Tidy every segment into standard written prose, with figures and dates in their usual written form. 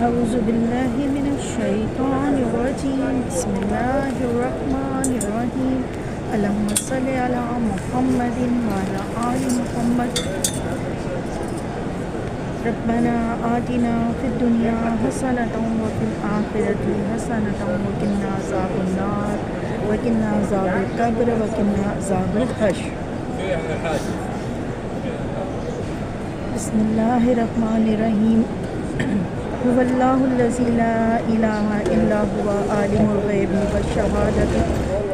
أعوذ بالله من الشيطان الرجيم بسم الله الرحمن الرحيم اللهم صل على محمد وعلى آل محمد ربنا آتنا في الدنيا حسنة وفي الآخرة حسنة وقنا عذاب النار وقنا عذاب القبر وقنا عذاب الحشر بسم الله الرحمن الرحيم هو الله الذي لا إله إلا هو عالم الغيب والشهادة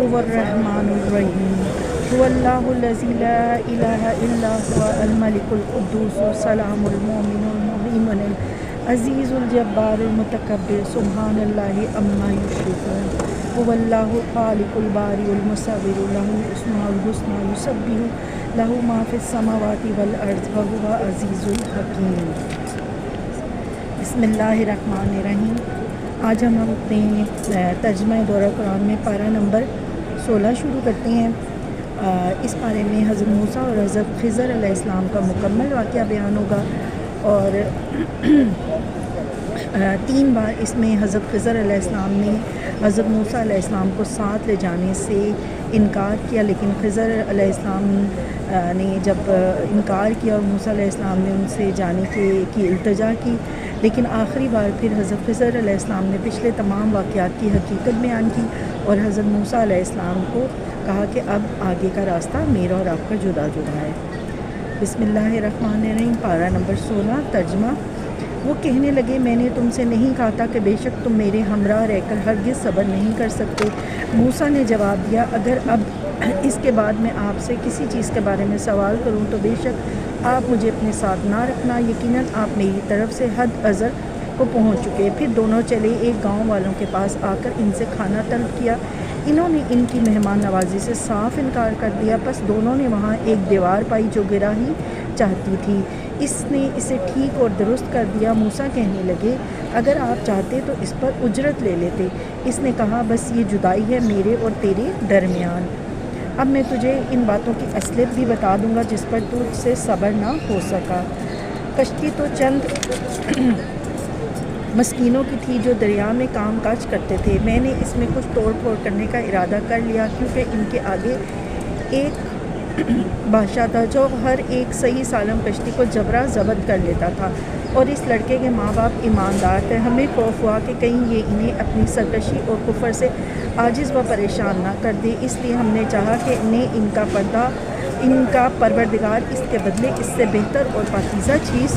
هو الرحمن الرحيم هو الله الذي لا إله إلا هو الملك القدوس السلام المؤمن المهيمن العزيز الجبار المتكبر سبحان الله عما يشركون هو الله الخالق البارئ المصور له الأسماء الحسنى يسبح له ما في السماوات والأرض وهو عزيز الحكيم بسم اللہ الرحمن الرحیم۔ آج ہم اپنے ترجمہ دورہ قرآن میں پارہ نمبر 16 شروع کرتے ہیں۔ اس پارے میں حضرت موسیٰ اور حضرت خضر علیہ السلام کا مکمل واقعہ بیان ہوگا، اور 3 بار اس میں حضرت خضر علیہ السلام نے حضرت موسیٰ علیہ السلام کو ساتھ لے جانے سے انکار کیا، لیکن خضر علیہ السلام نے جب انکار کیا اور موسیٰ علیہ السلام نے ان سے جانے کی التجا کی، لیکن آخری بار پھر حضرت خضر علیہ السلام نے پچھلے تمام واقعات کی حقیقت بیان کی اور حضرت موسیٰ علیہ السلام کو کہا کہ اب آگے کا راستہ میرا اور آپ کا جدا جدا ہے۔ بسم اللہ الرحمن الرحیم، پارہ نمبر 16، ترجمہ۔ وہ کہنے لگے، میں نے تم سے نہیں کہا تھا کہ بے شک تم میرے ہمراہ رہ کر ہرگز صبر نہیں کر سکتے۔ موسیٰ نے جواب دیا، اگر اب اس کے بعد میں آپ سے کسی چیز کے بارے میں سوال کروں تو بے شک آپ مجھے اپنے ساتھ نہ رکھنا، یقیناً آپ میری طرف سے حد اظہر کو پہنچ چکے۔ پھر دونوں چلے، ایک گاؤں والوں کے پاس آ کر ان سے کھانا طلب کیا۔ انہوں نے ان کی مہمان نوازی سے صاف انکار کر دیا، پس دونوں نے وہاں ایک دیوار پائی جو گرا ہی چاہتی تھی۔ اس نے اسے ٹھیک اور درست کر دیا۔ موسیٰ کہنے لگے، اگر آپ چاہتے تو اس پر اجرت لے لیتے۔ اس نے کہا، بس یہ جدائی ہے میرے اور تیرے درمیان۔ اب میں تجھے ان باتوں کی اصلیت بھی بتا دوں گا جس پر تجھ سے صبر نہ ہو سکا۔ کشتی تو چند مسکینوں کی تھی جو دریا میں کام کاج کرتے تھے۔ میں نے اس میں کچھ توڑ پھوڑ کرنے کا ارادہ کر لیا، کیونکہ ان کے آگے ایک بادشاہ تھا جو ہر ایک صحیح سالم کشتی کو جبرا ضبط کر لیتا تھا، اور اس لڑکے کے ماں باپ ایماندار تھے۔ ہمیں خوف ہوا کہ کہیں یہ انہیں اپنی سرکشی اور کفر سے عاجز و پریشان نہ کر دے، اس لیے ہم نے چاہا کہ انہیں ان کا پروردگار اس کے بدلے اس سے بہتر اور پاکیزہ چیز،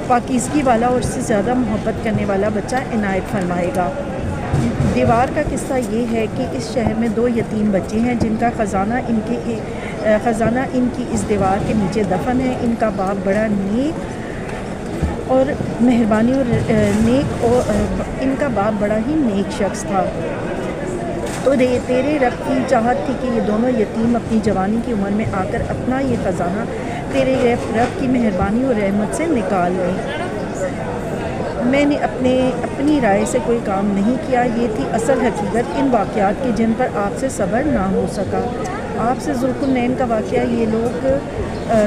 پاکیزگی والا اور اس سے زیادہ محبت کرنے والا بچہ عنایت فرمائے گا۔ دیوار کا قصہ یہ ہے کہ اس شہر میں 2 یتیم بچے ہیں جن کا خزانہ ان کی اس دیوار کے نیچے دفن ہے۔ ان کا باپ بڑا نیک اور مہربانی اور ان کا باپ بڑا ہی نیک شخص تھا۔ تو تیرے رب کی چاہت تھی کہ یہ دونوں یتیم اپنی جوانی کی عمر میں آ کر اپنا یہ خزانہ تیرے رب کی مہربانی اور رحمت سے نکال لیں۔ میں نے اپنی رائے سے کوئی کام نہیں کیا، یہ تھی اصل حقیقت ان واقعات کی جن پر آپ سے صبر نہ ہو سکا۔ آپ سے ذوالقرنین کا واقعہ یہ لوگ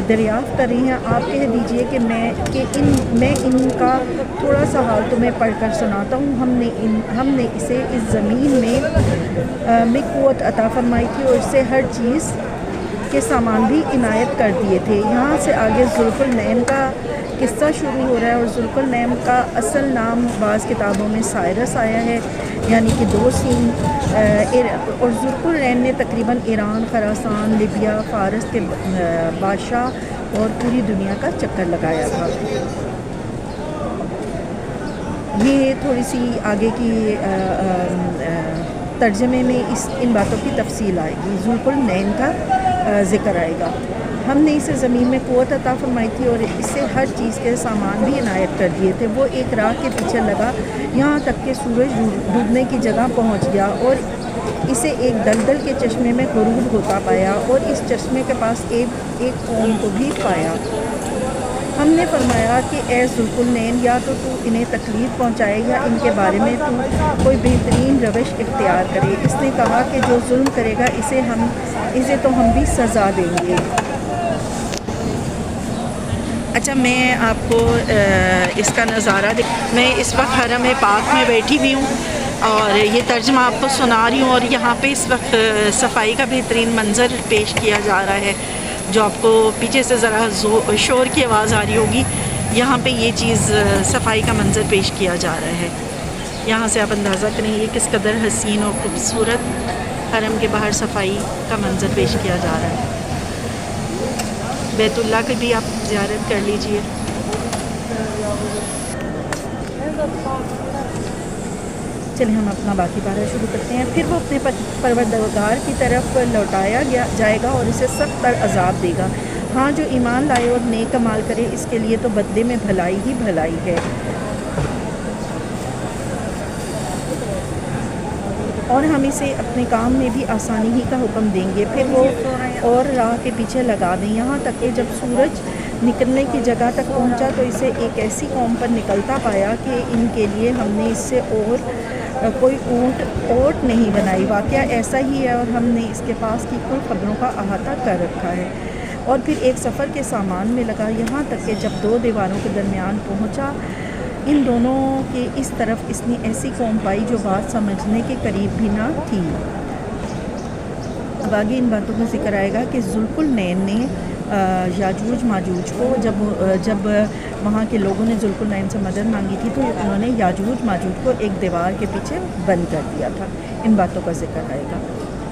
دریافت کر رہے ہیں۔ آپ کہہ دیجئے کہ میں ان کا تھوڑا سا حال تمہیں پڑھ کر سناتا ہوں۔ ہم نے اسے اس زمین میں قوت عطا فرمائی تھی اور اس سے ہر چیز کے سامان بھی عنایت کر دیے تھے۔ یہاں سے آگے ذوالقرنین کا قصہ شروع ہو رہا ہے، اور ذوالقرنین کا اصل نام بعض کتابوں میں سائرس آیا ہے، یعنی کہ 2 سین، اور ذوالقرنین نے تقریباً ایران، خراسان، لیبیا، فارس کے بادشاہ اور پوری دنیا کا چکر لگایا تھا۔ یہ تھوڑی سی آگے کی ترجمے میں ان باتوں کی تفصیل آئے گی۔ ذوالقرنین کا ذکر آئے گا۔ ہم نے اسے زمین میں قوت عطا فرمائی تھی اور اس سے ہر چیز کے سامان بھی عنایت کر دیے تھے۔ وہ ایک راہ کے پیچھے لگا یہاں تک کہ سورج ڈوبنے کی جگہ پہنچ گیا، اور اسے ایک دلدل کے چشمے میں غروب ہوتا پایا، اور اس چشمے کے پاس ایک قوم کو بھی پایا۔ ہم نے فرمایا کہ اے ذوالقرنین، یا تو انہیں تکلیف پہنچائے یا ان کے بارے میں کوئی بہترین روش اختیار کرے۔ اس نے کہا کہ جو ظلم کرے گا اسے تو ہم بھی سزا دیں گے۔ اچھا میں آپ کو اس کا نظارہ میں اس وقت حرم پاک میں بیٹھی ہوئی ہوں اور یہ ترجمہ آپ کو سنا رہی ہوں، اور یہاں پہ اس وقت صفائی کا بہترین منظر پیش کیا جا رہا ہے، جو آپ کو پیچھے سے ذرا شور کی آواز آ رہی ہوگی۔ یہاں پہ یہ چیز صفائی کا منظر پیش کیا جا رہا ہے۔ یہاں سے آپ اندازہ کریں یہ کس قدر حسین اور خوبصورت حرم کے باہر صفائی کا منظر پیش کیا جا رہا ہے۔ بیت اللہ کی بھی آپ زیارت کر لیجئے۔ چلیں ہم اپنا باقی پارہ شروع کرتے ہیں۔ پھر وہ اپنے پروردگار کی طرف لوٹایا جائے گا اور اسے سخت تر عذاب دے گا۔ ہاں جو ایمان لائے اور نیک اعمال کرے اس کے لیے تو بدلے میں بھلائی ہی بھلائی ہے، اور ہم اسے اپنے کام میں بھی آسانی ہی کا حکم دیں گے۔ پھر وہ اور راہ کے پیچھے لگا دیں، یہاں تک کہ جب سورج نکلنے کی جگہ تک پہنچا تو اسے ایک ایسی قوم پر نکلتا پایا کہ ان کے لیے ہم نے اس سے اور کوئی اوٹ نہیں بنائی۔ واقعہ ایسا ہی ہے اور ہم نے اس کے پاس کی کل خبروں کا احاطہ کر رکھا ہے۔ اور پھر ایک سفر کے سامان میں لگا، یہاں تک کہ جب دو دیواروں کے درمیان پہنچا، ان دونوں کے اس طرف اس نے ایسی قوم پائی جو بات سمجھنے کے قریب بھی نہ تھی۔ اب آگے ان باتوں کا ذکر آئے گا کہ ذوالقرنین نے یاجوج ماجوج کو جب وہاں کے لوگوں نے ذوالقرنین سے مدد مانگی تھی تو انہوں نے یاجوج ماجوج کو ایک دیوار کے پیچھے بند کر دیا تھا۔ ان باتوں کا ذکر آئے گا۔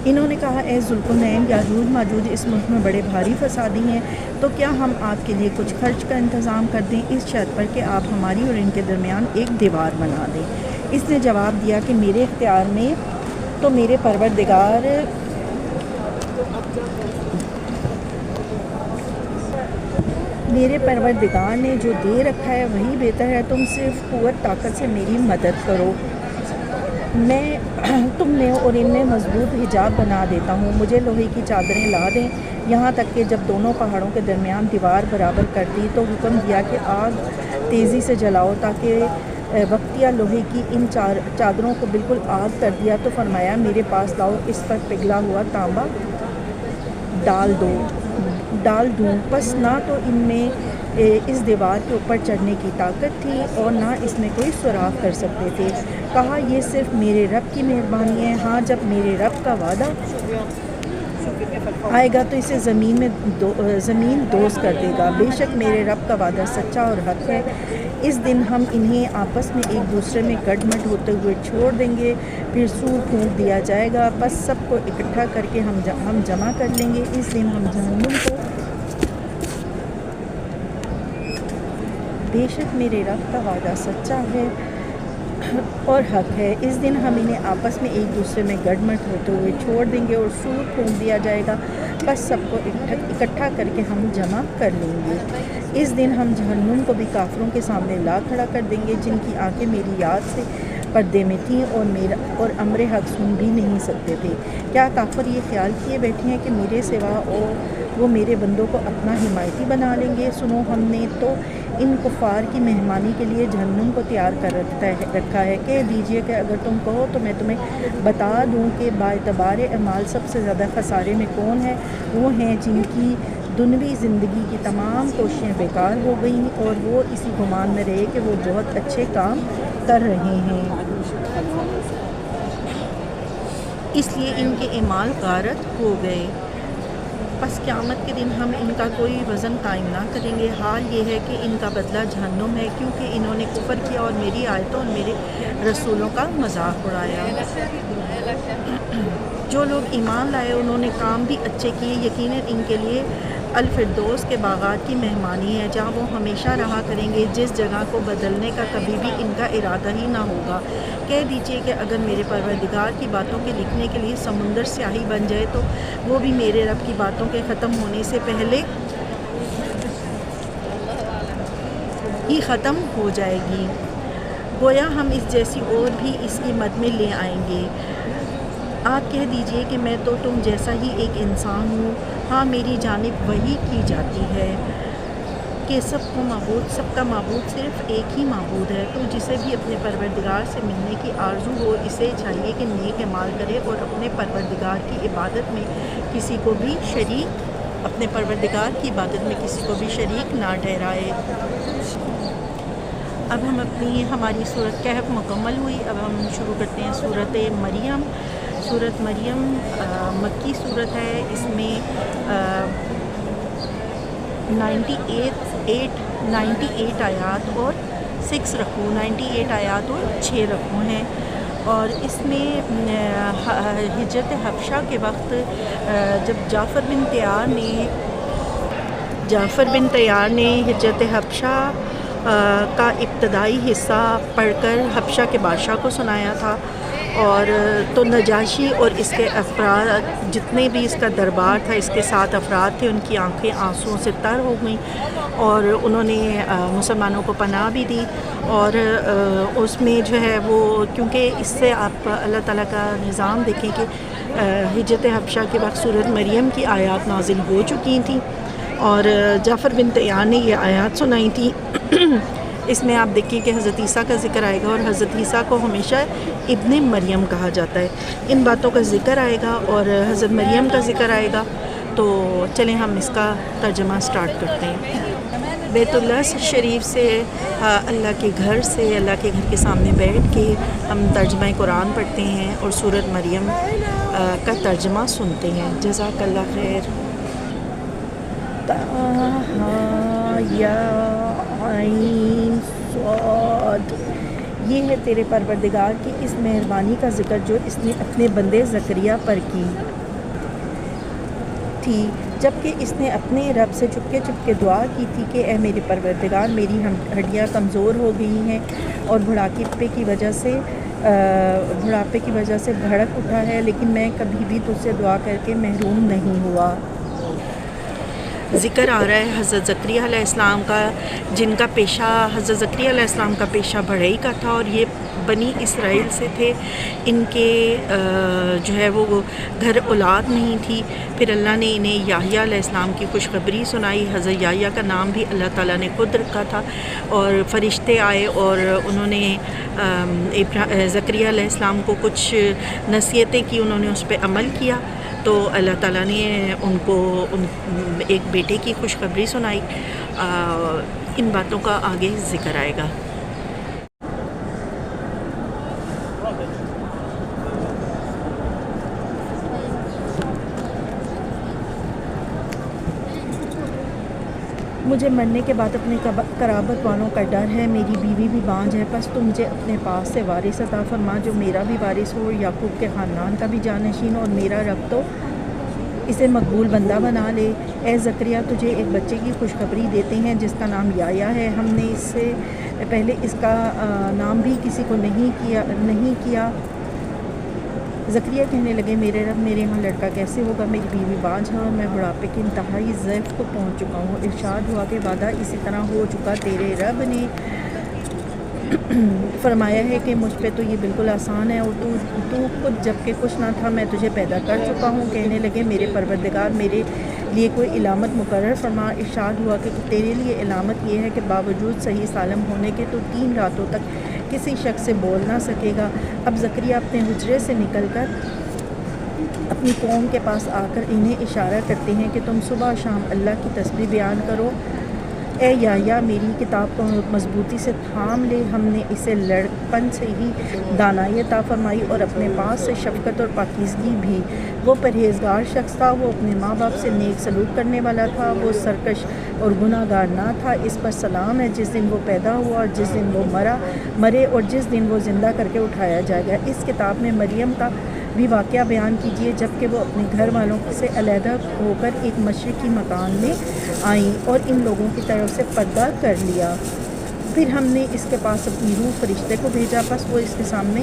انہوں نے کہا اے ذوالقرنین، یاجوج ماجوج اس ملک میں بڑے بھاری فسادی ہیں، تو کیا ہم آپ کے لیے کچھ خرچ کا انتظام کر دیں اس شرط پر کہ آپ ہماری اور ان کے درمیان ایک دیوار بنا دیں؟ اس نے جواب دیا کہ میرے اختیار میں تو میرے پروردگار نے جو دے رکھا ہے وہی بہتر ہے، تم صرف قوت طاقت سے میری مدد کرو، میں تم میں اور ان میں مضبوط حجاب بنا دیتا ہوں۔ مجھے لوہے کی چادریں لا دیں۔ یہاں تک کہ جب دونوں پہاڑوں کے درمیان دیوار برابر کر دی تو حکم دیا کہ آگ تیزی سے جلاؤ، تاکہ وقتیہ لوہے کی ان چادروں کو بالکل آگ کر دیا تو فرمایا میرے پاس لاؤ، اس پر پگھلا ہوا تانبا ڈال دوں۔ پس نہ تو ان میں اس دیوار کے اوپر چڑھنے کی طاقت تھی اور نہ اس میں کوئی سوراخ کر سکتے تھے۔ کہا یہ صرف میرے رب کی مہربانی ہے، ہاں جب میرے رب کا وعدہ آئے گا تو اسے زمین دوز کر دے گا۔ بے شک میرے رب کا وعدہ سچا اور حق ہے۔ اس دن ہم انہیں آپس میں ایک دوسرے میں گڈ مڈ ہوتے ہوئے چھوڑ دیں گے، پھر سور پھونک دیا جائے گا، بس سب کو اکٹھا کر کے ہم جمع کر لیں گے۔ اس دن ہم جہنم کو بے شک میرے رب کا وعدہ سچا ہے اور حق ہے۔ اس دن ہم انہیں آپس میں ایک دوسرے میں گڈ مڈ ہوتے ہوئے چھوڑ دیں گے اور سور پھونک دیا جائے گا، بس سب کو اکٹھا کر کے ہم جمع کر لیں گے۔ اس دن ہم جہنم کو بھی کافروں کے سامنے لا کھڑا کر دیں گے، جن کی آنکھیں میری یاد سے پردے میں تھیں اور امر حق سن بھی نہیں سکتے تھے۔ کیا کافر یہ خیال کیے بیٹھے ہیں کہ میرے سوا وہ میرے بندوں کو اپنا حمایتی بنا لیں گے؟ سنو، ہم نے تو ان کفار کی مہمانی کے لیے جہنم کو تیار کر رکھا ہے۔ کہہ دیجئے کہ اگر تم کہو تو میں تمہیں بتا دوں کہ باعتبار اعمال سب سے زیادہ خسارے میں کون ہے۔ وہ ہیں جن کی دنیوی زندگی کی تمام کوششیں بیکار ہو گئیں اور وہ اسی گمان میں رہے کہ وہ بہت اچھے کام کر رہے ہیں، اس لیے ان کے اعمال غارت ہو گئے۔ پس قیامت کے دن ہم ان کا کوئی وزن قائم نہ کریں گے۔ حال یہ ہے کہ ان کا بدلہ جہنم ہے، کیونکہ انہوں نے کفر کیا اور میری آیتوں اور میرے رسولوں کا مذاق اڑایا۔ جو لوگ ایمان لائے انہوں نے کام بھی اچھے کیے، یقیناً ان کے لیے الفردوس کے باغات کی مہمانی ہے، جہاں وہ ہمیشہ رہا کریں گے، جس جگہ کو بدلنے کا کبھی بھی ان کا ارادہ ہی نہ ہوگا۔ کہہ دیجئے کہ اگر میرے پروردگار کی باتوں کے لکھنے کے لیے سمندر سیاہی بن جائے تو وہ بھی میرے رب کی باتوں کے ختم ہونے سے پہلے ہی ختم ہو جائے گی، گویا ہم اس جیسی اور بھی اس کی مد میں لے آئیں گے۔ آپ کہہ دیجئے کہ میں تو تم جیسا ہی ایک انسان ہوں، ہاں میری جانب وحی کی جاتی ہے کہ سب کا معبود صرف ایک ہی معبود ہے۔ تو جسے بھی اپنے پروردگار سے ملنے کی آرزو ہو اسے چاہیے کہ نیک اعمال کرے اور اپنے پروردگار کی عبادت میں کسی کو بھی شریک اپنے پروردگار کی عبادت میں کسی کو بھی شریک نہ ٹھہرائے۔ اب ہماری سورت کہف مکمل ہوئی۔ اب ہم شروع کرتے ہیں سورت مریم۔ سورت مریم مکی سورت ہے۔ اس میں 98 آیات اور 6 رکوع، 98 آیات اور 6 رکوع ہیں، اور اس میں ہجرت حبشہ کے وقت جب جعفر بن طیار نے ہجرت حبشہ کا ابتدائی حصہ پڑھ کر حبشہ کے بادشاہ کو سنایا تھا، اور تو نجاشی اور اس کے افراد، جتنے بھی اس کا دربار تھا، اس کے 7 افراد تھے، ان کی آنکھیں آنسوؤں سے تر ہو گئیں، اور انہوں نے مسلمانوں کو پناہ بھی دی۔ اور اس میں جو ہے وہ، کیونکہ اس سے آپ اللہ تعالیٰ کا نظام دیکھیں کہ ہجرت حبشہ کے وقت سورت مریم کی آیات نازل ہو چکی تھیں، اور جعفر بن طیار نے یہ آیات سنائی تھی۔ اس میں آپ دیکھیں کہ حضرت عیسیٰ کا ذکر آئے گا، اور حضرت عیسیٰ کو ہمیشہ ابن مریم کہا جاتا ہے۔ ان باتوں کا ذکر آئے گا اور حضرت مریم کا ذکر آئے گا، تو چلیں ہم اس کا ترجمہ سٹارٹ کرتے ہیں۔ بیت اللہ شریف سے، اللہ کے گھر سے، اللہ کے گھر کے سامنے بیٹھ کے ہم ترجمہ قرآن پڑھتے ہیں اور سورت مریم کا ترجمہ سنتے ہیں۔ جزاک اللہ خیر۔ یا عین صاد، یہ ہے تیرے پروردگار کی اس مہربانی کا ذکر جو اس نے اپنے بندے زکریہ پر کی تھی، جبکہ اس نے اپنے رب سے چپکے چپکے دعا کی تھی کہ اے میرے پروردگار، میری ہڈیاں کمزور ہو گئی ہیں اور بڑھاپے کی وجہ سے بھڑک اٹھا ہے، لیکن میں کبھی بھی تجھ سے دعا کر کے محروم نہیں ہوا۔ ذکر آ رہا ہے حضرت زکریا علیہ السلام کا، جن کا پیشہ، حضرت زکریا علیہ السلام کا پیشہ بڑھئی کا تھا، اور یہ بنی اسرائیل سے تھے۔ ان کے جو ہے وہ گھر اولاد نہیں تھی۔ پھر اللہ نے انہیں یحییٰ علیہ السلام کی خوشخبری سنائی۔ حضرت یحییٰ کا نام بھی اللہ تعالیٰ نے خود رکھا تھا، اور فرشتے آئے اور انہوں نے زکریا علیہ السلام کو کچھ نصیحتیں کی، انہوں نے اس پہ عمل کیا، تو اللہ تعالیٰ نے ان کو ایک بیٹے کی خوشخبری سنائی۔ ان باتوں کا آگے ذکر آئے گا۔ مجھے مرنے کے بعد اپنے قرابت والوں کا ڈر ہے، میری بیوی بھی بانجھ ہے، پس تم مجھے اپنے پاس سے وارث عطا فرما جو میرا بھی وارث ہو، یعقوب کے خاندان کا بھی جانشین، اور میرا رب تو اسے مقبول بندہ بنا لے۔ اے زکریا، تجھے ایک بچے کی خوشخبری دیتے ہیں جس کا نام یحییٰ ہے۔ ہم نے اس سے پہلے اس کا نام بھی کسی کو نہیں کیا۔ زکریا کہنے لگے، میرے رب، میرے ہاں لڑکا کیسے ہوگا؟ میری بیوی بانجھ ہے اور میں بڑھاپے کی انتہائی ضعف کو پہنچ چکا ہوں۔ ارشاد ہوا کہ وعدہ اسی طرح ہو چکا، تیرے رب نے فرمایا ہے کہ مجھ پہ تو یہ بالکل آسان ہے، اور تو خود جب کہ کچھ نہ تھا میں تجھے پیدا کر چکا ہوں۔ کہنے لگے، میرے پروردگار، میرے لیے کوئی علامت مقرر فرما۔ ارشاد ہوا کہ تیرے لیے علامت یہ ہے کہ باوجود صحیح سالم ہونے کے تو 3 راتوں تک کسی شخص سے بول نہ سکے گا۔ اب زکریا اپنے حجرے سے نکل کر اپنی قوم کے پاس آ کر انہیں اشارہ کرتے ہیں کہ تم صبح شام اللہ کی تسبیح بیان کرو۔ اے یحییٰ، میری کتاب کو مضبوطی سے تھام لے، ہم نے اسے لڑکپن سے ہی دانائی عطا فرمائی اور اپنے پاس سے شفقت اور پاکیزگی بھی۔ وہ پرہیزگار شخص تھا، وہ اپنے ماں باپ سے نیک سلوک کرنے والا تھا، وہ سرکش اور گناہ گار نہ تھا۔ اس پر سلام ہے جس دن وہ پیدا ہوا اور جس دن وہ مرے اور جس دن وہ زندہ کر کے اٹھایا جائے گا۔ اس کتاب میں مریم کا بھی واقعہ بیان کیجیے جب کہ وہ اپنے گھر والوں سے علیحدہ ہو کر ایک مشرقی مکان میں آئیں اور ان لوگوں کی طرف سے پردہ کر لیا۔ پھر ہم نے اس کے پاس اپنی روح فرشتے کو بھیجا، پس وہ اس کے سامنے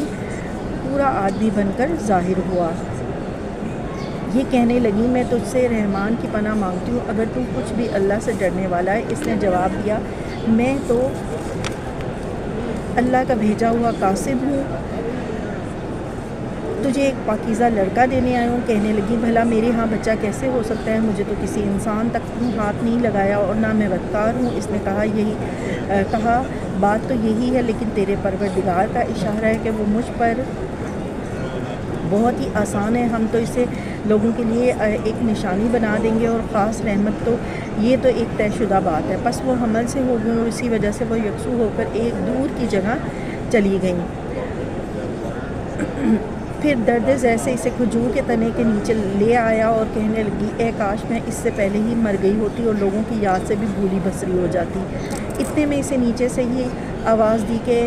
پورا آدمی بن کر ظاہر ہوا۔ یہ کہنے لگی، میں تجھ سے رحمان کی پناہ مانگتی ہوں، اگر تو کچھ بھی اللہ سے ڈرنے والا ہے۔ اس نے جواب دیا، میں تو اللہ کا بھیجا ہوا قاصد ہوں، تجھے ایک پاکیزہ لڑکا دینے آیا ہوں۔ کہنے لگی، بھلا میرے ہاں بچہ کیسے ہو سکتا ہے؟ مجھے تو کسی انسان تک ہاتھ نہیں لگایا اور نہ میں بدکار ہوں۔ اس نے کہا بات تو یہی ہے، لیکن تیرے پروردگار کا اشارہ ہے کہ وہ مجھ پر بہت ہی آسان ہے، ہم تو اسے لوگوں کے لیے ایک نشانی بنا دیں گے، اور خاص رحمت تو یہ تو ایک طے شدہ بات ہے۔ بس وہ حمل سے ہو گئی اور اسی وجہ سے وہ یکسو ہو کر ایک دور کی جگہ چلی گئیں۔ پھر درد جیسے اسے کھجور کے تنے کے نیچے لے آیا اور کہنے لگی، اے کاش میں اس سے پہلے ہی مر گئی ہوتی اور لوگوں کی یاد سے بھی بھولی بسری ہو جاتی۔ اتنے میں اسے نیچے سے ہی آواز دی کہ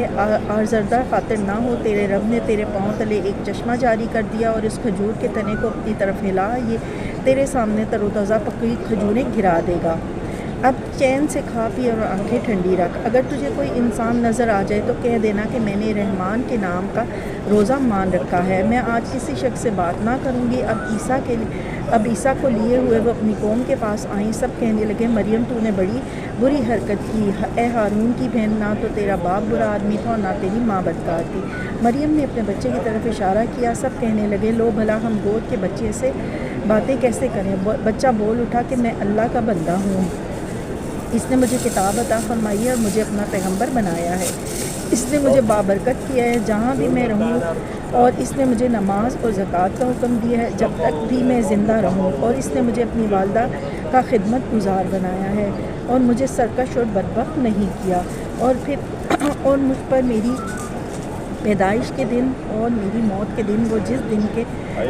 آزردہ خاطر نہ ہو، تیرے رب نے تیرے پاؤں تلے ایک چشمہ جاری کر دیا اور اس کھجور کے تنے کو اپنی طرف ہلا، یہ تیرے سامنے تر و تازہ پکی کھجوریں گرا دے گا۔ اب چین سے کھا پی اور آنکھیں ٹھنڈی رکھ۔ اگر تجھے کوئی انسان نظر آ جائے تو کہہ دینا کہ میں نے رحمان کے نام کا روزہ مان رکھا ہے، میں آج کسی شخص سے بات نہ کروں گی۔ اب عیسیٰ کو لیے ہوئے وہ اپنی قوم کے پاس آئیں۔ سب کہنے لگے، مریم تو نے بڑی بری حرکت کی، اے ہارون کی بہن، نہ تو تیرا باپ برا آدمی تھا اور نہ تیری ماں بدکار تھی۔ مریم نے اپنے بچے کی طرف اشارہ کیا۔ سب کہنے لگے، لو بھلا ہم گود کے بچے سے باتیں کیسے کریں؟ بچہ بول اٹھا کہ میں اللہ کا بندہ ہوں، اس نے مجھے کتاب عطا فرمائی ہے اور مجھے اپنا پیغمبر بنایا ہے، اس نے مجھے بابرکت کیا ہے جہاں بھی میں رہوں، اور اس نے مجھے نماز اور زکوٰۃ کا حکم دیا ہے جب تک بھی میں زندہ رہوں، اور اس نے مجھے اپنی والدہ کا خدمت گزار بنایا ہے اور مجھے سرکش اور بدبخت نہیں کیا، اور مجھ پر میری پیدائش کے دن اور میری موت کے دن، وہ جس دن کے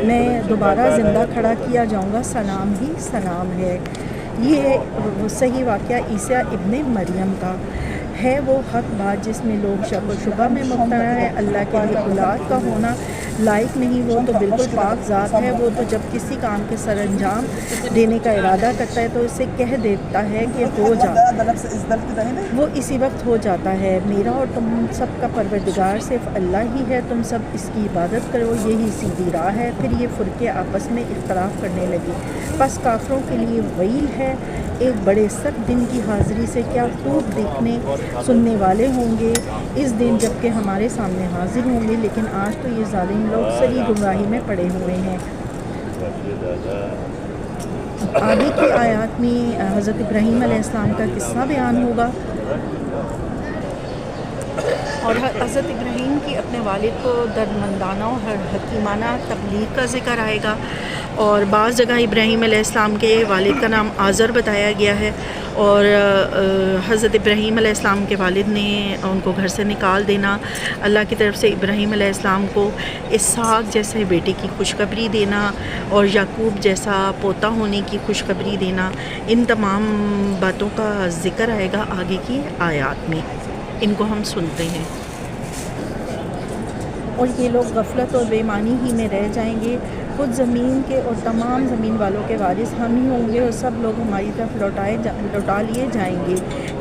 میں دوبارہ زندہ کھڑا کیا جاؤں گا، سلام ہی سلام ہے۔ یہ صحیح واقعہ عیسیٰ ابن مریم کا ہے، وہ حق بات جس میں لوگ شک و شبہ میں مبتلا ہے۔ اللہ کے لیے اولاد کا ہونا لائق نہیں، وہ تو بالکل پاک ذات ہے۔ وہ تو جب کسی کام کے سر انجام دینے کا ارادہ کرتا ہے تو اسے کہہ دیتا ہے کہ ہو جا، وہ اسی وقت ہو جاتا ہے۔ میرا اور تم سب کا پروردگار صرف اللہ ہی ہے، تم سب اس کی عبادت کرو، یہی سیدھی راہ ہے۔ پھر یہ فرقے آپس میں اختلاف کرنے لگے۔ پس کافروں کے لیے ویل ہے، ایک بڑے سخت دن کی حاضری سے کیا خوب دیکھنے سننے والے ہوں گے اس دن جب کہ ہمارے سامنے حاضر ہوں گے، لیکن آج تو یہ ظالم لوگ سری گمراہی میں پڑے ہوئے ہیں۔ آگے کی آیات میں حضرت ابراہیم علیہ السلام کا قصہ بیان ہوگا، اور حضرت ابراہیم کی اپنے والد کو دردمندانہ اور حکیمانہ تبلیغ کا ذکر آئے گا، اور بعض جگہ ابراہیم علیہ السلام کے والد کا نام آزر بتایا گیا ہے، اور حضرت ابراہیم علیہ السلام کے والد نے ان کو گھر سے نکال دینا، اللہ کی طرف سے ابراہیم علیہ السلام کو اسحاق جیسے بیٹے کی خوشخبری دینا اور یعقوب جیسا پوتا ہونے کی خوشخبری دینا، ان تمام باتوں کا ذکر آئے گا آگے کی آیات میں، ان کو ہم سنتے ہیں۔ اور یہ لوگ غفلت اور بے ایمانی ہی میں رہ جائیں گے، خود زمین کے اور تمام زمین والوں کے وارث ہم ہی ہوں گے، اور سب لوگ ہماری طرف لوٹا لیے جائیں گے۔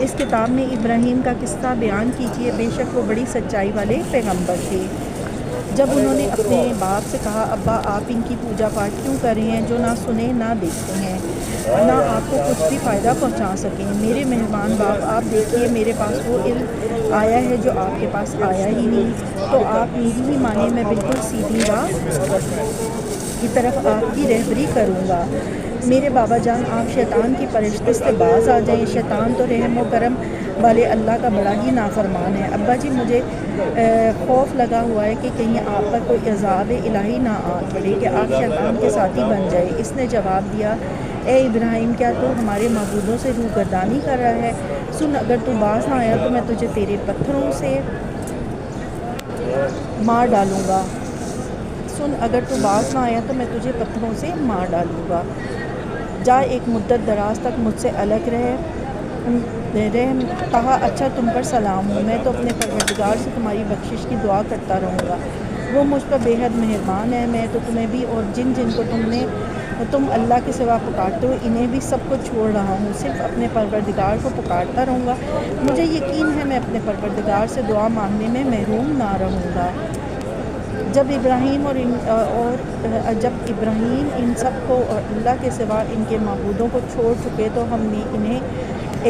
اس کتاب میں ابراہیم کا قصہ بیان کیجیے، بے شک وہ بڑی سچائی والے پیغمبر تھے۔ جب انہوں نے اپنے باپ سے کہا، ابا آپ ان کی پوجا پاٹ کیوں کر رہے ہیں جو نہ سنے نہ دیکھتے ہیں، نہ آپ کو کچھ بھی فائدہ پہنچا سکیں؟ میرے مہربان باپ، آپ دیکھیے میرے پاس وہ علم آیا ہے جو آپ کے پاس آیا ہی نہیں، تو آپ میری ہی مانیں، میں بالکل سیدھی راہ کی طرف آپ کی رہبری کروں گا۔ میرے بابا جان، آپ شیطان کی پرستش سے باز آ جائیں، شیطان تو رحم و کرم والے اللہ کا بڑا ہی نافرمان ہے۔ ابا جی، مجھے خوف لگا ہوا ہے کہ کہیں آپ پر کوئی عذاب الہی نہ آ پڑے کہ آپ شیطان کے ساتھی بن جائے۔ اس نے جواب دیا، اے ابراہیم، کیا تو ہمارے معبودوں سے روگردانی کر رہا ہے؟ سن، اگر تو باز نہ آیا تو میں تجھے تیرے پتھروں سے مار ڈالوں گا۔ اگر تو باز نہ آیا تو میں تجھے پتھروں سے مار ڈالوں گا۔ جا، ایک مدت دراز تک مجھ سے الگ رہ کہا، اچھا، تم پر سلام ہو، میں تو اپنے پروردگار سے تمہاری بخشش کی دعا کرتا رہوں گا، وہ مجھ پر بے حد مہربان ہے۔ میں تو تمہیں بھی اور جن کو تم اللہ کے سوا پکارتے ہو، انہیں بھی سب کو چھوڑ رہا ہوں، صرف اپنے پروردگار کو پکارتا رہوں گا۔ مجھے یقین ہے میں اپنے پروردگار سے دعا مانگنے میں محروم نہ رہوں گا۔ جب ابراہیم ان سب کو اور اللہ کے سوا ان کے معبودوں کو چھوڑ چکے تو ہم نے انہیں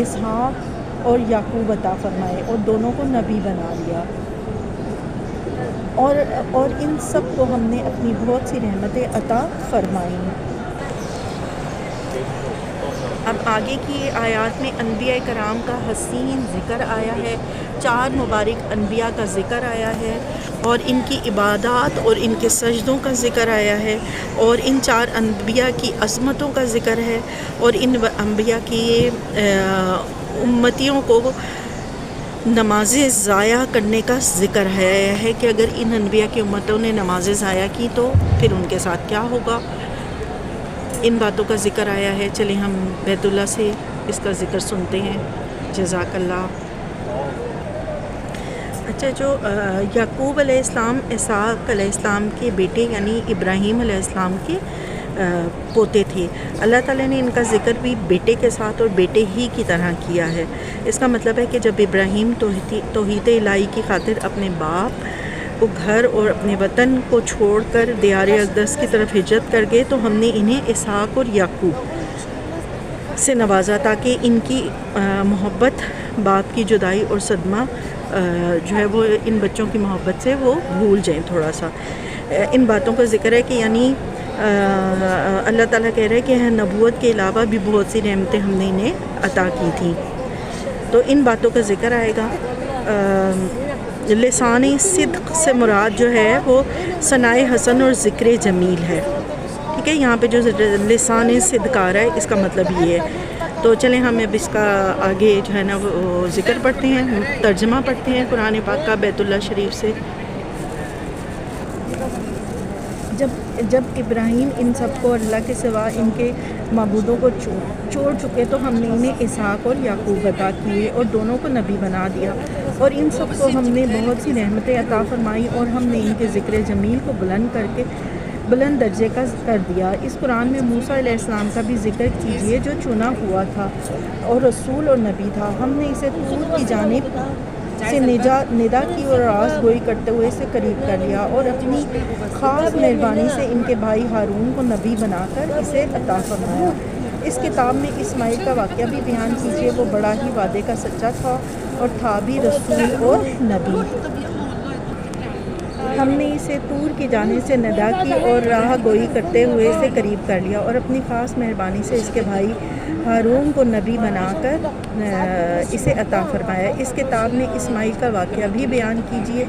اسحاق اور یعقوب عطا فرمائے اور دونوں کو نبی بنا لیا، اور ان سب کو ہم نے اپنی بہت سی رحمتیں عطا فرمائیں۔ اب آگے کی آیات میں انبیاء کرام کا حسین ذکر آیا ہے، 4 مبارک انبیاء کا ذکر آیا ہے، اور ان کی عبادات اور ان کے سجدوں کا ذکر آیا ہے، اور ان 4 انبیاء کی عظمتوں کا ذکر ہے، اور ان انبیاء کی امتیوں کو نمازیں ضائع کرنے کا ذکر ہے کہ اگر ان انبیاء کی امتوں نے نمازیں ضائع کی تو پھر ان کے ساتھ کیا ہوگا، ان باتوں کا ذکر آیا ہے۔ چلیں ہم بیت اللہ سے اس کا ذکر سنتے ہیں۔ جزاک اللہ۔ اچھا، جو یعقوب علیہ السلام اسحاق علیہ السلام کے بیٹے یعنی ابراہیم علیہ السلام کے پوتے تھے، اللہ تعالیٰ نے ان کا ذکر بھی بیٹے کے ساتھ اور بیٹے ہی کی طرح کیا ہے۔ اس کا مطلب ہے کہ جب ابراہیم توحید الہی کی خاطر اپنے باپ کو گھر اور اپنے وطن کو چھوڑ کر دیار اقدس کی طرف ہجرت کر گئے تو ہم نے انہیں اسحاق اور یعقوب سے نوازا تاکہ ان کی محبت، باپ کی جدائی اور صدمہ جو ہے وہ ان بچوں کی محبت سے وہ بھول جائیں تھوڑا سا۔ ان باتوں کا ذکر ہے کہ یعنی اللہ تعالیٰ کہہ رہے ہیں کہ نبوت کے علاوہ بھی بہت سی نعمتیں ہم نے انہیں عطا کی تھیں، تو ان باتوں کا ذکر آئے گا۔ لسان صدق سے مراد جو ہے وہ ثنائے حسن اور ذکر جمیل ہے، ٹھیک ہے۔ یہاں پہ جو لسان صدق آ رہا ہے اس کا مطلب یہ ہے۔ تو چلیں ہم اب اس کا آگے جو ہے نا وہ ذکر پڑھتے ہیں، ترجمہ پڑھتے ہیں قرآن پاک کا بیت اللہ شریف سے۔ جب ابراہیم ان سب کو اللہ کے سوا ان کے معبودوں کو چھوڑ چکے تو ہم نے انہیں اسحاق اور یعقوب عطا کیے اور دونوں کو نبی بنا دیا، اور ان سب کو ہم نے بہت سی رحمتیں عطا فرمائی، اور ہم نے ان کے ذکر جمیل کو بلند درجے کا کر دیا۔ اس قرآن میں موسیٰ علیہ السلام کا بھی ذکر کیجیے جو چنا ہوا تھا اور رسول اور نبی تھا۔ ہم نے اسے طور کی جانب سے ندا کی اور راز گوئی کرتے ہوئے اسے قریب کر لیا، اور اپنی خاص مہربانی سے ان کے بھائی ہارون کو نبی بنا کر اسے عطا فرمایا۔ اس کتاب میں اسماعیل کا واقعہ بھی بیان کیجیے، وہ بڑا ہی وعدے کا سچا تھا اور تھا بھی رسول اور نبی۔ ہم نے اسے طور کی جانب سے ندا کی اور راہ گوئی کرتے ہوئے اسے قریب کر لیا، اور اپنی خاص مہربانی سے اس کے بھائی ہارون کو نبی بنا کر اسے عطا فرمایا۔ اس کتاب میں اسماعیل کا واقعہ بھی بیان کیجیے،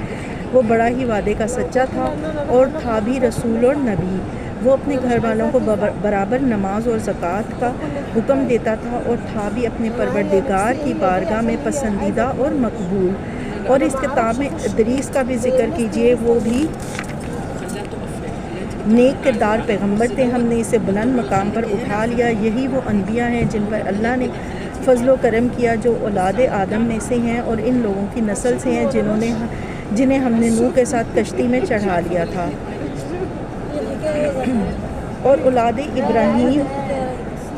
وہ بڑا ہی وعدے کا سچا تھا اور تھا بھی رسول اور نبی۔ وہ اپنے گھر والوں کو برابر نماز اور زکوٰۃ کا حکم دیتا تھا اور تھا بھی اپنے پروردگار کی بارگاہ میں پسندیدہ اور مقبول۔ اور اس کتاب میں ادریس کا بھی ذکر کیجیے، وہ بھی نیک کردار پیغمبر تھے، ہم نے اسے بلند مقام پر اٹھا لیا۔ یہی وہ انبیاء ہیں جن پر اللہ نے فضل و کرم کیا، جو اولاد آدم میں سے ہیں اور ان لوگوں کی نسل سے ہیں جنہیں ہم نے نوح کے ساتھ کشتی میں چڑھا لیا تھا، اور اولاد ابراہیم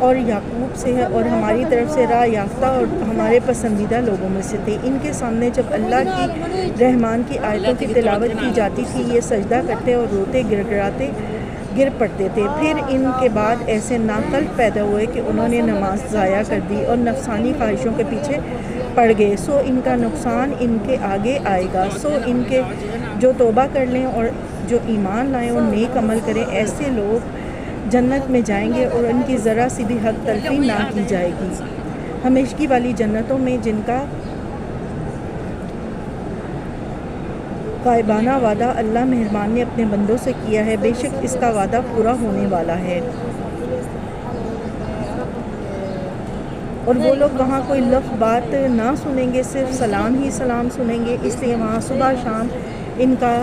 اور یعقوب سے ہے، اور ہماری طرف سے راہ یافتہ اور ہمارے پسندیدہ لوگوں میں سے تھے۔ ان کے سامنے جب اللہ کی رحمان کی آیتوں کی تلاوت کی جاتی تھی یہ سجدہ کرتے اور روتے گڑگڑاتے گر پڑتے تھے۔ پھر ان کے بعد ایسے ناقلب پیدا ہوئے کہ انہوں نے نماز ضائع کر دی اور نفسانی خواہشوں کے پیچھے پڑ گئے، سو ان کا نقصان ان کے آگے آئے گا۔ سو ان کے جو توبہ کر لیں اور جو ایمان لائیں اور نیک عمل کریں، ایسے لوگ جنت میں جائیں گے اور ان کی ذرا سی بھی حق تلفی نہ کی جائے گی، ہمیشگی والی جنتوں میں جن کا غائبانہ وعدہ اللہ مہربان نے اپنے بندوں سے کیا ہے، بے شک اس کا وعدہ پورا ہونے والا ہے۔ اور وہ لوگ وہاں کوئی لفظ بات نہ سنیں گے، صرف سلام ہی سلام سنیں گے، اس لیے وہاں صبح شام ان کا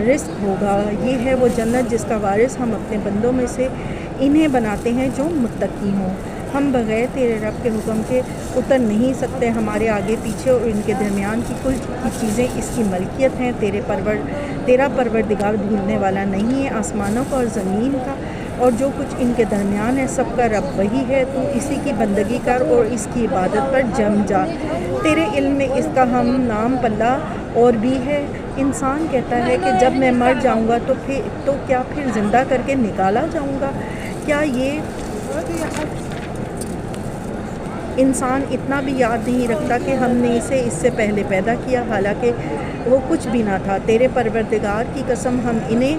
رزق ہوگا۔ یہ ہے وہ جنت جس کا وارث ہم اپنے بندوں میں سے انہیں بناتے ہیں جو متقی ہوں۔ ہم بغیر تیرے رب کے حکم کے اتر نہیں سکتے، ہمارے آگے پیچھے اور ان کے درمیان کی کل چیزیں اس کی ملکیت ہیں۔ تیرا پروردگار بھولنے والا نہیں ہے، آسمانوں کا اور زمین کا اور جو کچھ ان کے درمیان ہے سب کا رب وہی ہے۔ تو اسی کی بندگی کر اور اس کی عبادت پر جم جا، تیرے علم میں اس کا ہم نام پلہ اور بھی ہے۔ انسان کہتا ہے کہ جب میں مر جاؤں گا تو کیا پھر زندہ کر کے نکالا جاؤں گا؟ کیا یہ انسان اتنا بھی یاد نہیں رکھتا کہ ہم نے اسے اس سے پہلے پیدا کیا، حالانکہ وہ کچھ بھی نہ تھا۔ تیرے پروردگار کی قسم ہم انہیں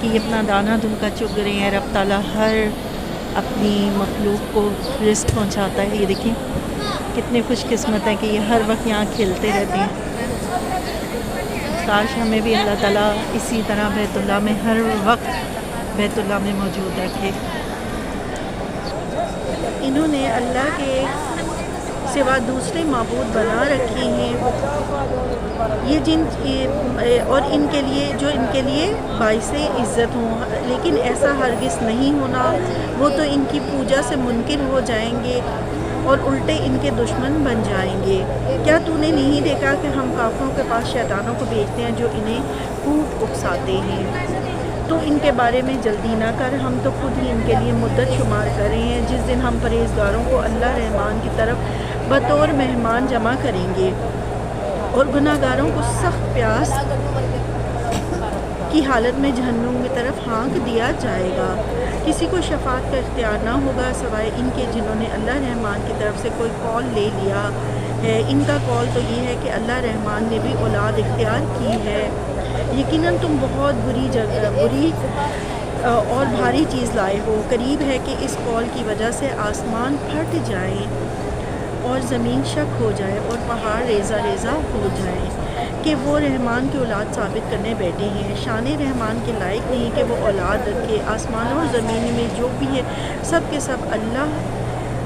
کہ یہ اپنا دانہ دھنکا چگ رہے ہیں. رب تعالیٰ ہر اپنی مخلوق کو رزق پہنچاتا ہے. یہ دیکھیں کتنے خوش قسمت ہیں کہ یہ ہر وقت یہاں کھیلتے رہتے ہیں. کاش ہمیں بھی اللہ تعالیٰ اسی طرح بیت اللہ میں ہر وقت بیت اللہ میں موجود رکھے. انہوں نے اللہ کے سوا دوسرے معبود بنا رکھے ہیں یہ جن اور ان کے لیے باعث عزت ہوں، لیکن ایسا ہرگز نہیں ہونا. وہ تو ان کی پوجا سے منکر ہو جائیں گے اور الٹے ان کے دشمن بن جائیں گے. کیا تو نے نہیں دیکھا کہ ہم کافروں کے پاس شیطانوں کو بھیجتے ہیں جو انہیں خوب اکساتے ہیں؟ تو ان کے بارے میں جلدی نہ کر، ہم تو خود ہی ان کے لیے مدت شمار کر رہے ہیں جس دن ہم پرہیزگاروں کو اللہ رحمان کی طرف بطور مہمان جمع کریں گے اور گناہ گاروں کو سخت پیاس کی حالت میں جہنم کی طرف ہانک دیا جائے گا. کسی کو شفاعت کا اختیار نہ ہوگا سوائے ان کے جنہوں نے اللہ رحمان کی طرف سے کوئی قول لے لیا ہے. ان کا قول تو یہ ہے کہ اللہ رحمان نے بھی اولاد اختیار کی ہے. یقیناً تم بہت بری اور بھاری چیز لائے ہو. قریب ہے کہ اس قول کی وجہ سے آسمان پھٹ جائیں اور زمین شک ہو جائے اور پہاڑ ریزہ ریزہ ہو جائیں کہ وہ رحمان کی اولاد ثابت کرنے بیٹھے ہیں. شان رحمان کے لائق نہیں کہ وہ اولاد رکھے. آسمانوں اور زمین میں جو بھی ہے سب کے سب اللہ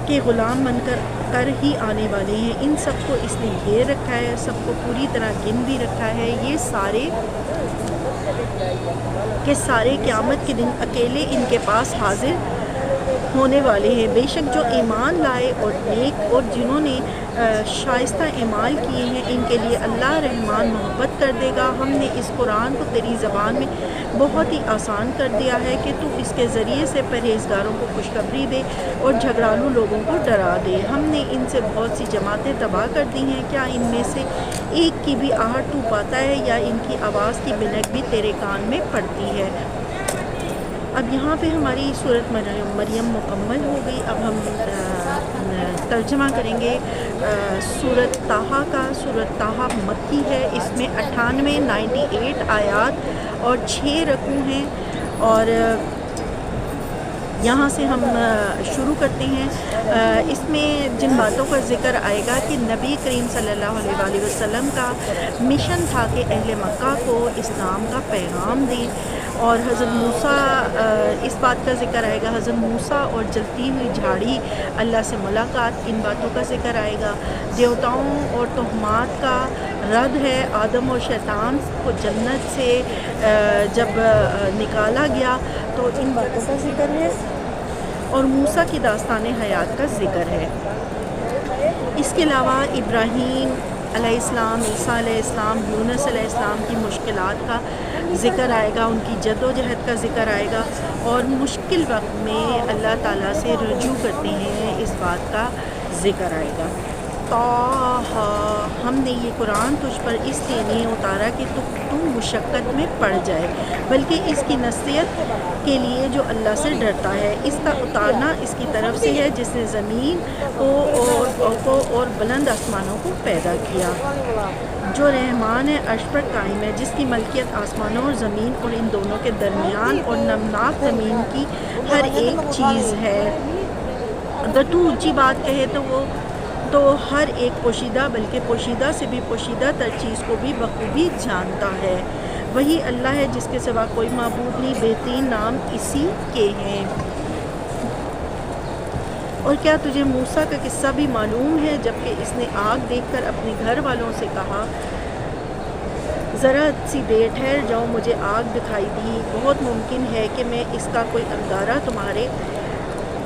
کے غلام بن کر ہی آنے والے ہیں. ان سب کو اس نے گھیر رکھا ہے، سب کو پوری طرح گن بھی رکھا ہے. یہ سارے کے سارے قیامت کے دن اکیلے ان کے پاس حاضر ہونے والے ہیں. بے شک جو ایمان لائے اور نیک اور جنہوں نے شائستہ اعمال کیے ہیں ان کے لیے اللہ رحمان محبت کر دے گا. ہم نے اس قرآن کو تیری زبان میں بہت ہی آسان کر دیا ہے کہ تو اس کے ذریعے سے پرہیزگاروں کو خوشخبری دے اور جھگڑالو لوگوں کو ڈرا دے. ہم نے ان سے بہت سی جماعتیں تباہ کر دی ہیں. کیا ان میں سے ایک کی بھی آہٹ تو پاتا ہے یا ان کی آواز کی بنک بھی تیرے کان میں پڑتی ہے؟ اب یہاں پہ ہماری سورۃ مریم مکمل ہو گئی. اب ہم ترجمہ کریں گے سورۃ طٰہٰ کا. سورۃ طٰہٰ مکی ہے. اس میں 98 آیات اور 6 رکوع ہیں اور یہاں سے ہم شروع کرتے ہیں. اس میں جن باتوں کا ذکر آئے گا کہ نبی کریم صلی اللہ علیہ وآلہ وسلم کا مشن تھا کہ اہل مکہ کو اسلام کا پیغام دیں اور حضرت موسیٰ اس بات کا ذکر آئے گا. حضرت موسیٰ اور جلتی ہوئی جھاڑی اللہ سے ملاقات، ان باتوں کا ذکر آئے گا. دیوتاؤں اور تہمات کا رد ہے. آدم اور شیطان کو جنت سے جب نکالا گیا تو ان باتوں کا ذکر ہے اور موسیٰ کی داستان حیات کا ذکر ہے. اس کے علاوہ ابراہیم علیہ السلام، عیسیٰ علیہ السلام، یونس علیہ السلام کی مشکلات کا ذکر آئے گا، ان کی جد و جہد کا ذکر آئے گا اور مشکل وقت میں اللہ تعالیٰ سے رجوع کرتے ہیں اس بات کا ذکر آئے گا. طٰہٰ، ہم نے یہ قرآن تجھ پر اس لیے نہیں اتارا کہ تو مشقت میں پڑ جائے بلکہ اس کی نصیحت کے لیے جو اللہ سے ڈرتا ہے. اس کا اتارنا اس کی طرف سے ہے جس نے زمین کو اور بلند آسمانوں کو پیدا کیا، جو رحمان عرش پر قائم ہے، جس کی ملکیت آسمانوں اور زمین اور ان دونوں کے درمیان اور نمناک زمین کی ہر ایک چیز ہے. اگر تو اونچی بات کہے تو ہر ایک پوشیدہ بلکہ پوشیدہ سے بھی پوشیدہ تر چیز کو بھی بخوبی جانتا ہے. وہی اللہ ہے جس کے سوا کوئی معبود نہیں، بہترین نام اسی کے ہیں. اور کیا تجھے موسیٰ کا قصہ بھی معلوم ہے جبکہ اس نے آگ دیکھ کر اپنے گھر والوں سے کہا ذرا سی دیر ٹھہر جاؤ، مجھے آگ دکھائی دی، بہت ممکن ہے کہ میں اس کا کوئی انگارہ تمہارے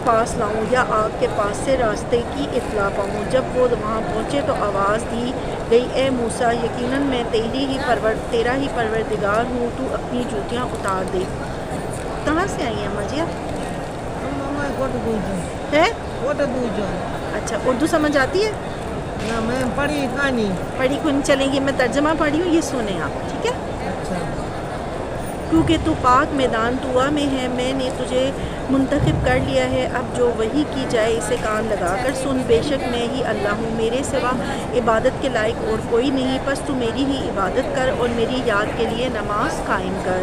پاس لاؤں یا آگ کے پاس سے راستے کی اطلاع پاؤں. جب وہ وہاں پہنچے تو آواز دی گئی اے موسیٰ، یقیناً میں تیرا ہی پروردگار ہوں، تو اپنی جوتیاں اتار دے. کہاں سے آئی ہیں ماجیا؟ ہے اچھا، اردو سمجھ آتی ہے؟ میں پڑھی کھانی چلیں گی. میں ترجمہ پڑھی ہوں، یہ سنیں آپ، ٹھیک ہے؟ کیونکہ تو پاک میدان طویٰ میں ہے، میں نے تجھے منتخب کر لیا ہے. اب جو وحی کی جائے اسے کان لگا کر سن. بے شک میں ہی اللہ ہوں، میرے سوا عبادت کے لائق اور کوئی نہیں. پس تو میری ہی عبادت کر اور میری یاد کے لیے نماز قائم کر.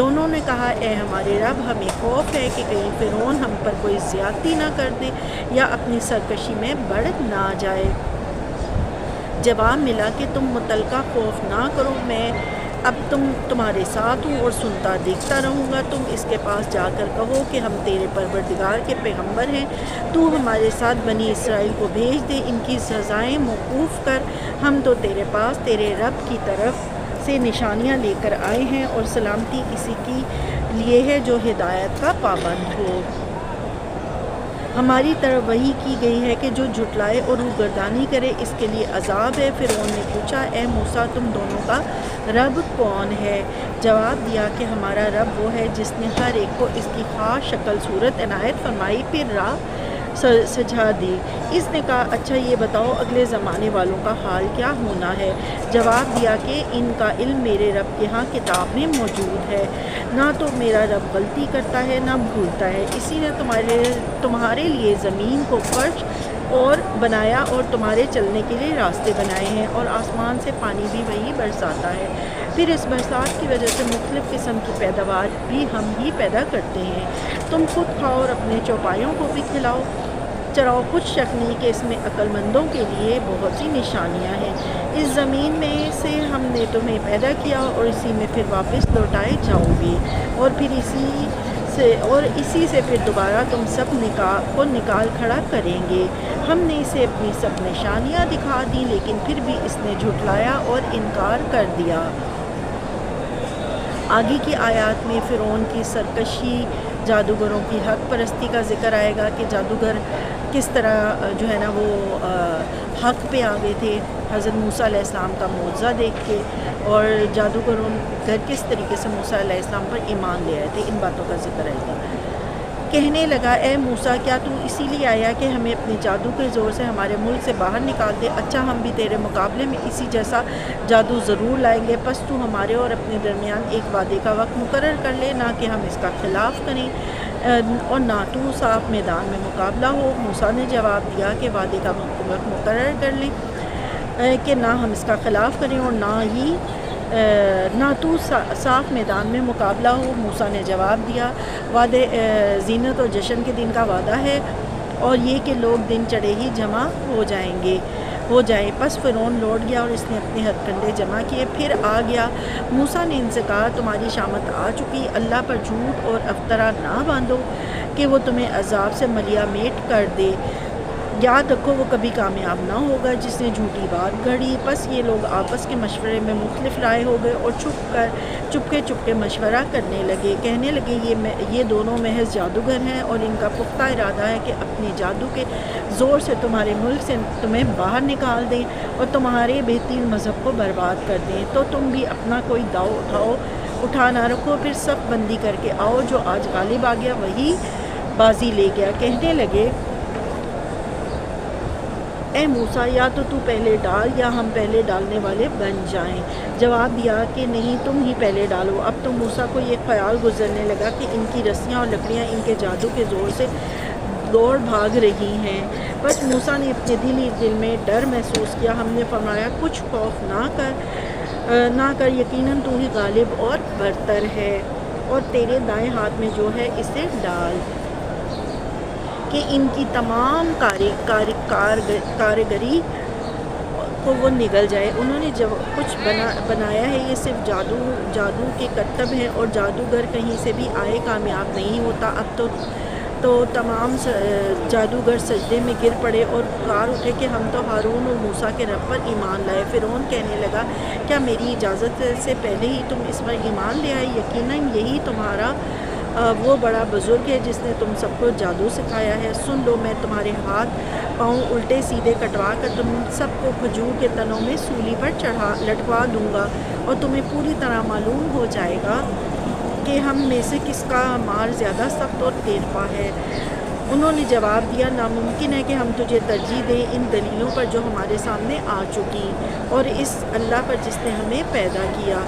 دونوں نے کہا اے ہمارے رب ہمیں خوف ہے کہ کہیں فرعون ہم پر کوئی زیادتی نہ کر دے یا اپنی سرکشی میں بڑھ نہ جائے۔ جواب ملا کہ تم متعلقہ خوف نہ کرو، میں اب تمہارے ساتھ ہوں اور سنتا دیکھتا رہوں گا۔ تم اس کے پاس جا کر کہو کہ ہم تیرے پروردگار کے پیغمبر ہیں، تو ہمارے ساتھ بنی اسرائیل کو بھیج دے، ان کی سزائیں موقوف کر، ہم تو تیرے پاس تیرے رب کی طرف سے نشانیاں لے کر آئے ہیں، اور سلامتی اسی کی لیے ہے جو ہدایت کا پابند ہو۔ ہماری طرف وحی کی گئی ہے کہ جو جھٹلائے اور روگردانی کرے اس کے لیے عذاب ہے۔ فرعون نے پوچھا اے موسیٰ تم دونوں کا رب کون ہے؟ جواب دیا کہ ہمارا رب وہ ہے جس نے ہر ایک کو اس کی خاص شکل صورت عنایت فرمائی، پھر راہ سجھا دی۔ اس نے کہا اچھا یہ بتاؤ اگلے زمانے والوں کا حال کیا ہونا ہے؟ جواب دیا کہ ان کا علم میرے رب کے ہاں کتاب میں موجود ہے، نہ تو میرا رب غلطی کرتا ہے نہ بھولتا ہے۔ اسی نے تمہارے لیے زمین کو فرش اور بنایا اور تمہارے چلنے کے لیے راستے بنائے ہیں، اور آسمان سے پانی بھی وہی برساتا ہے، پھر اس برسات کی وجہ سے مختلف قسم کی پیداوار بھی ہم ہی پیدا کرتے ہیں۔ تم خود کھاؤ اور اپنے چوپایوں کو بھی کھلاؤ چراؤ، کچھ شک نہیں کہ اس میں عقل مندوں کے لیے بہت سی نشانیاں ہیں۔ اس زمین میں سے ہم نے تمہیں پیدا کیا اور اسی میں پھر واپس لوٹائے جاؤ گے، اور پھر اسی سے پھر دوبارہ تم سب کو نکال کھڑا کریں گے۔ ہم نے اسے اپنی سب نشانیاں دکھا دی لیکن پھر بھی اس نے جھٹلایا اور انکار کر دیا۔ آگے کی آیات میں فرعون کی سرکشی، جادوگروں کی حق پرستی کا ذکر آئے گا کہ جادوگر کس طرح جو ہے نا وہ حق پہ آ گئے تھے حضرت موسیٰ علیہ السلام کا معجزہ دیکھ کے، اور جادوگروں کس طریقے سے موسیٰ علیہ السلام پر ایمان لے آئے تھے، ان باتوں کا ذکر آئے گا۔ کہنے لگا اے موسیٰ کیا تو اسی لیے آیا کہ ہمیں اپنے جادو کے زور سے ہمارے ملک سے باہر نکال دے؟ اچھا ہم بھی تیرے مقابلے میں اسی جیسا جادو ضرور لائیں گے، پس تو ہمارے اور اپنے درمیان ایک وعدے کا وقت مقرر کر لے، نہ کہ ہم اس کا خلاف کریں اور نہ تو صاف میدان میں مقابلہ ہو۔ موسیٰ نے جواب دیا کہ وعدے کا وقت مقرر کر لیں کہ نہ ہم اس کا خلاف کریں اور نہ تو صاف میدان میں مقابلہ ہو۔ موسیٰ نے جواب دیا وعدے زینت اور جشن کے دن کا وعدہ ہے، اور یہ کہ لوگ دن چڑھے ہی جمع ہو جائیں۔ پس فرعون لوٹ گیا اور اس نے اپنے ہتھ کنڈے جمع کیے، پھر آ گیا۔ موسیٰ نے ان سے کہا تمہاری شامت آ چکی، اللہ پر جھوٹ اور افطرا نہ باندھو کہ وہ تمہیں عذاب سے ملیا میٹ کر دے۔ یاد رکھو وہ کبھی کامیاب نہ ہوگا جس نے جھوٹی بات گھڑی۔ پس یہ لوگ آپس کے مشورے میں مختلف رائے ہو گئے اور چپکے مشورہ کرنے لگے، کہنے لگے یہ دونوں محض جادوگر ہیں اور ان کا پختہ ارادہ ہے کہ اپنے جادو کے زور سے تمہارے ملک سے تمہیں باہر نکال دیں اور تمہارے بہترین مذہب کو برباد کر دیں۔ تو تم بھی اپنا کوئی داؤ اٹھا نہ رکھو، پھر صف بندی کر کے آؤ، جو آج غالب آ گیا وہی بازی لے گیا۔ کہنے لگے اے موسیٰ یا تو پہلے ڈال یا ہم پہلے ڈالنے والے بن جائیں۔ جواب دیا کہ نہیں تم ہی پہلے ڈالو۔ اب تو موسیٰ کو یہ خیال گزرنے لگا کہ ان کی رسیاں اور لکڑیاں ان کے جادو کے زور سے دوڑ بھاگ رہی ہیں۔ بس موسیٰ نے اپنے دل میں ڈر محسوس کیا۔ ہم نے فرمایا کچھ خوف نہ کر، یقیناً تو ہی غالب اور برتر ہے، اور تیرے دائیں ہاتھ میں جو ہے اسے ڈال کہ ان کی تمام کارگری کو وہ نگل جائے۔ انہوں نے جو کچھ بنایا ہے یہ صرف جادو کے کرتب ہیں، اور جادوگر کہیں سے بھی آئے کامیاب نہیں ہوتا۔ اب تو تمام جادوگر سجدے میں گر پڑے اور پکار اٹھے کہ ہم تو ہارون اور موسیٰ کے رب پر ایمان لائے۔ فرعون کہنے لگا کیا میری اجازت سے پہلے ہی تم اس پر ایمان لے آئے؟ یقیناً یہی تمہارا وہ بڑا بزرگ ہے جس نے تم سب کو جادو سکھایا ہے۔ سن لو میں تمہارے ہاتھ پاؤں الٹے سیدھے کٹوا کر تم سب کو کھجور کے تنوں میں سولی پر لٹکوا دوں گا، اور تمہیں پوری طرح معلوم ہو جائے گا کہ ہم میں سے کس کا مار زیادہ سخت اور دیرپا ہے۔ انہوں نے جواب دیا ناممکن ہے کہ ہم تجھے ترجیح دیں ان دلیلوں پر جو ہمارے سامنے آ چکی، اور اس اللہ پر جس نے ہمیں پیدا کیا۔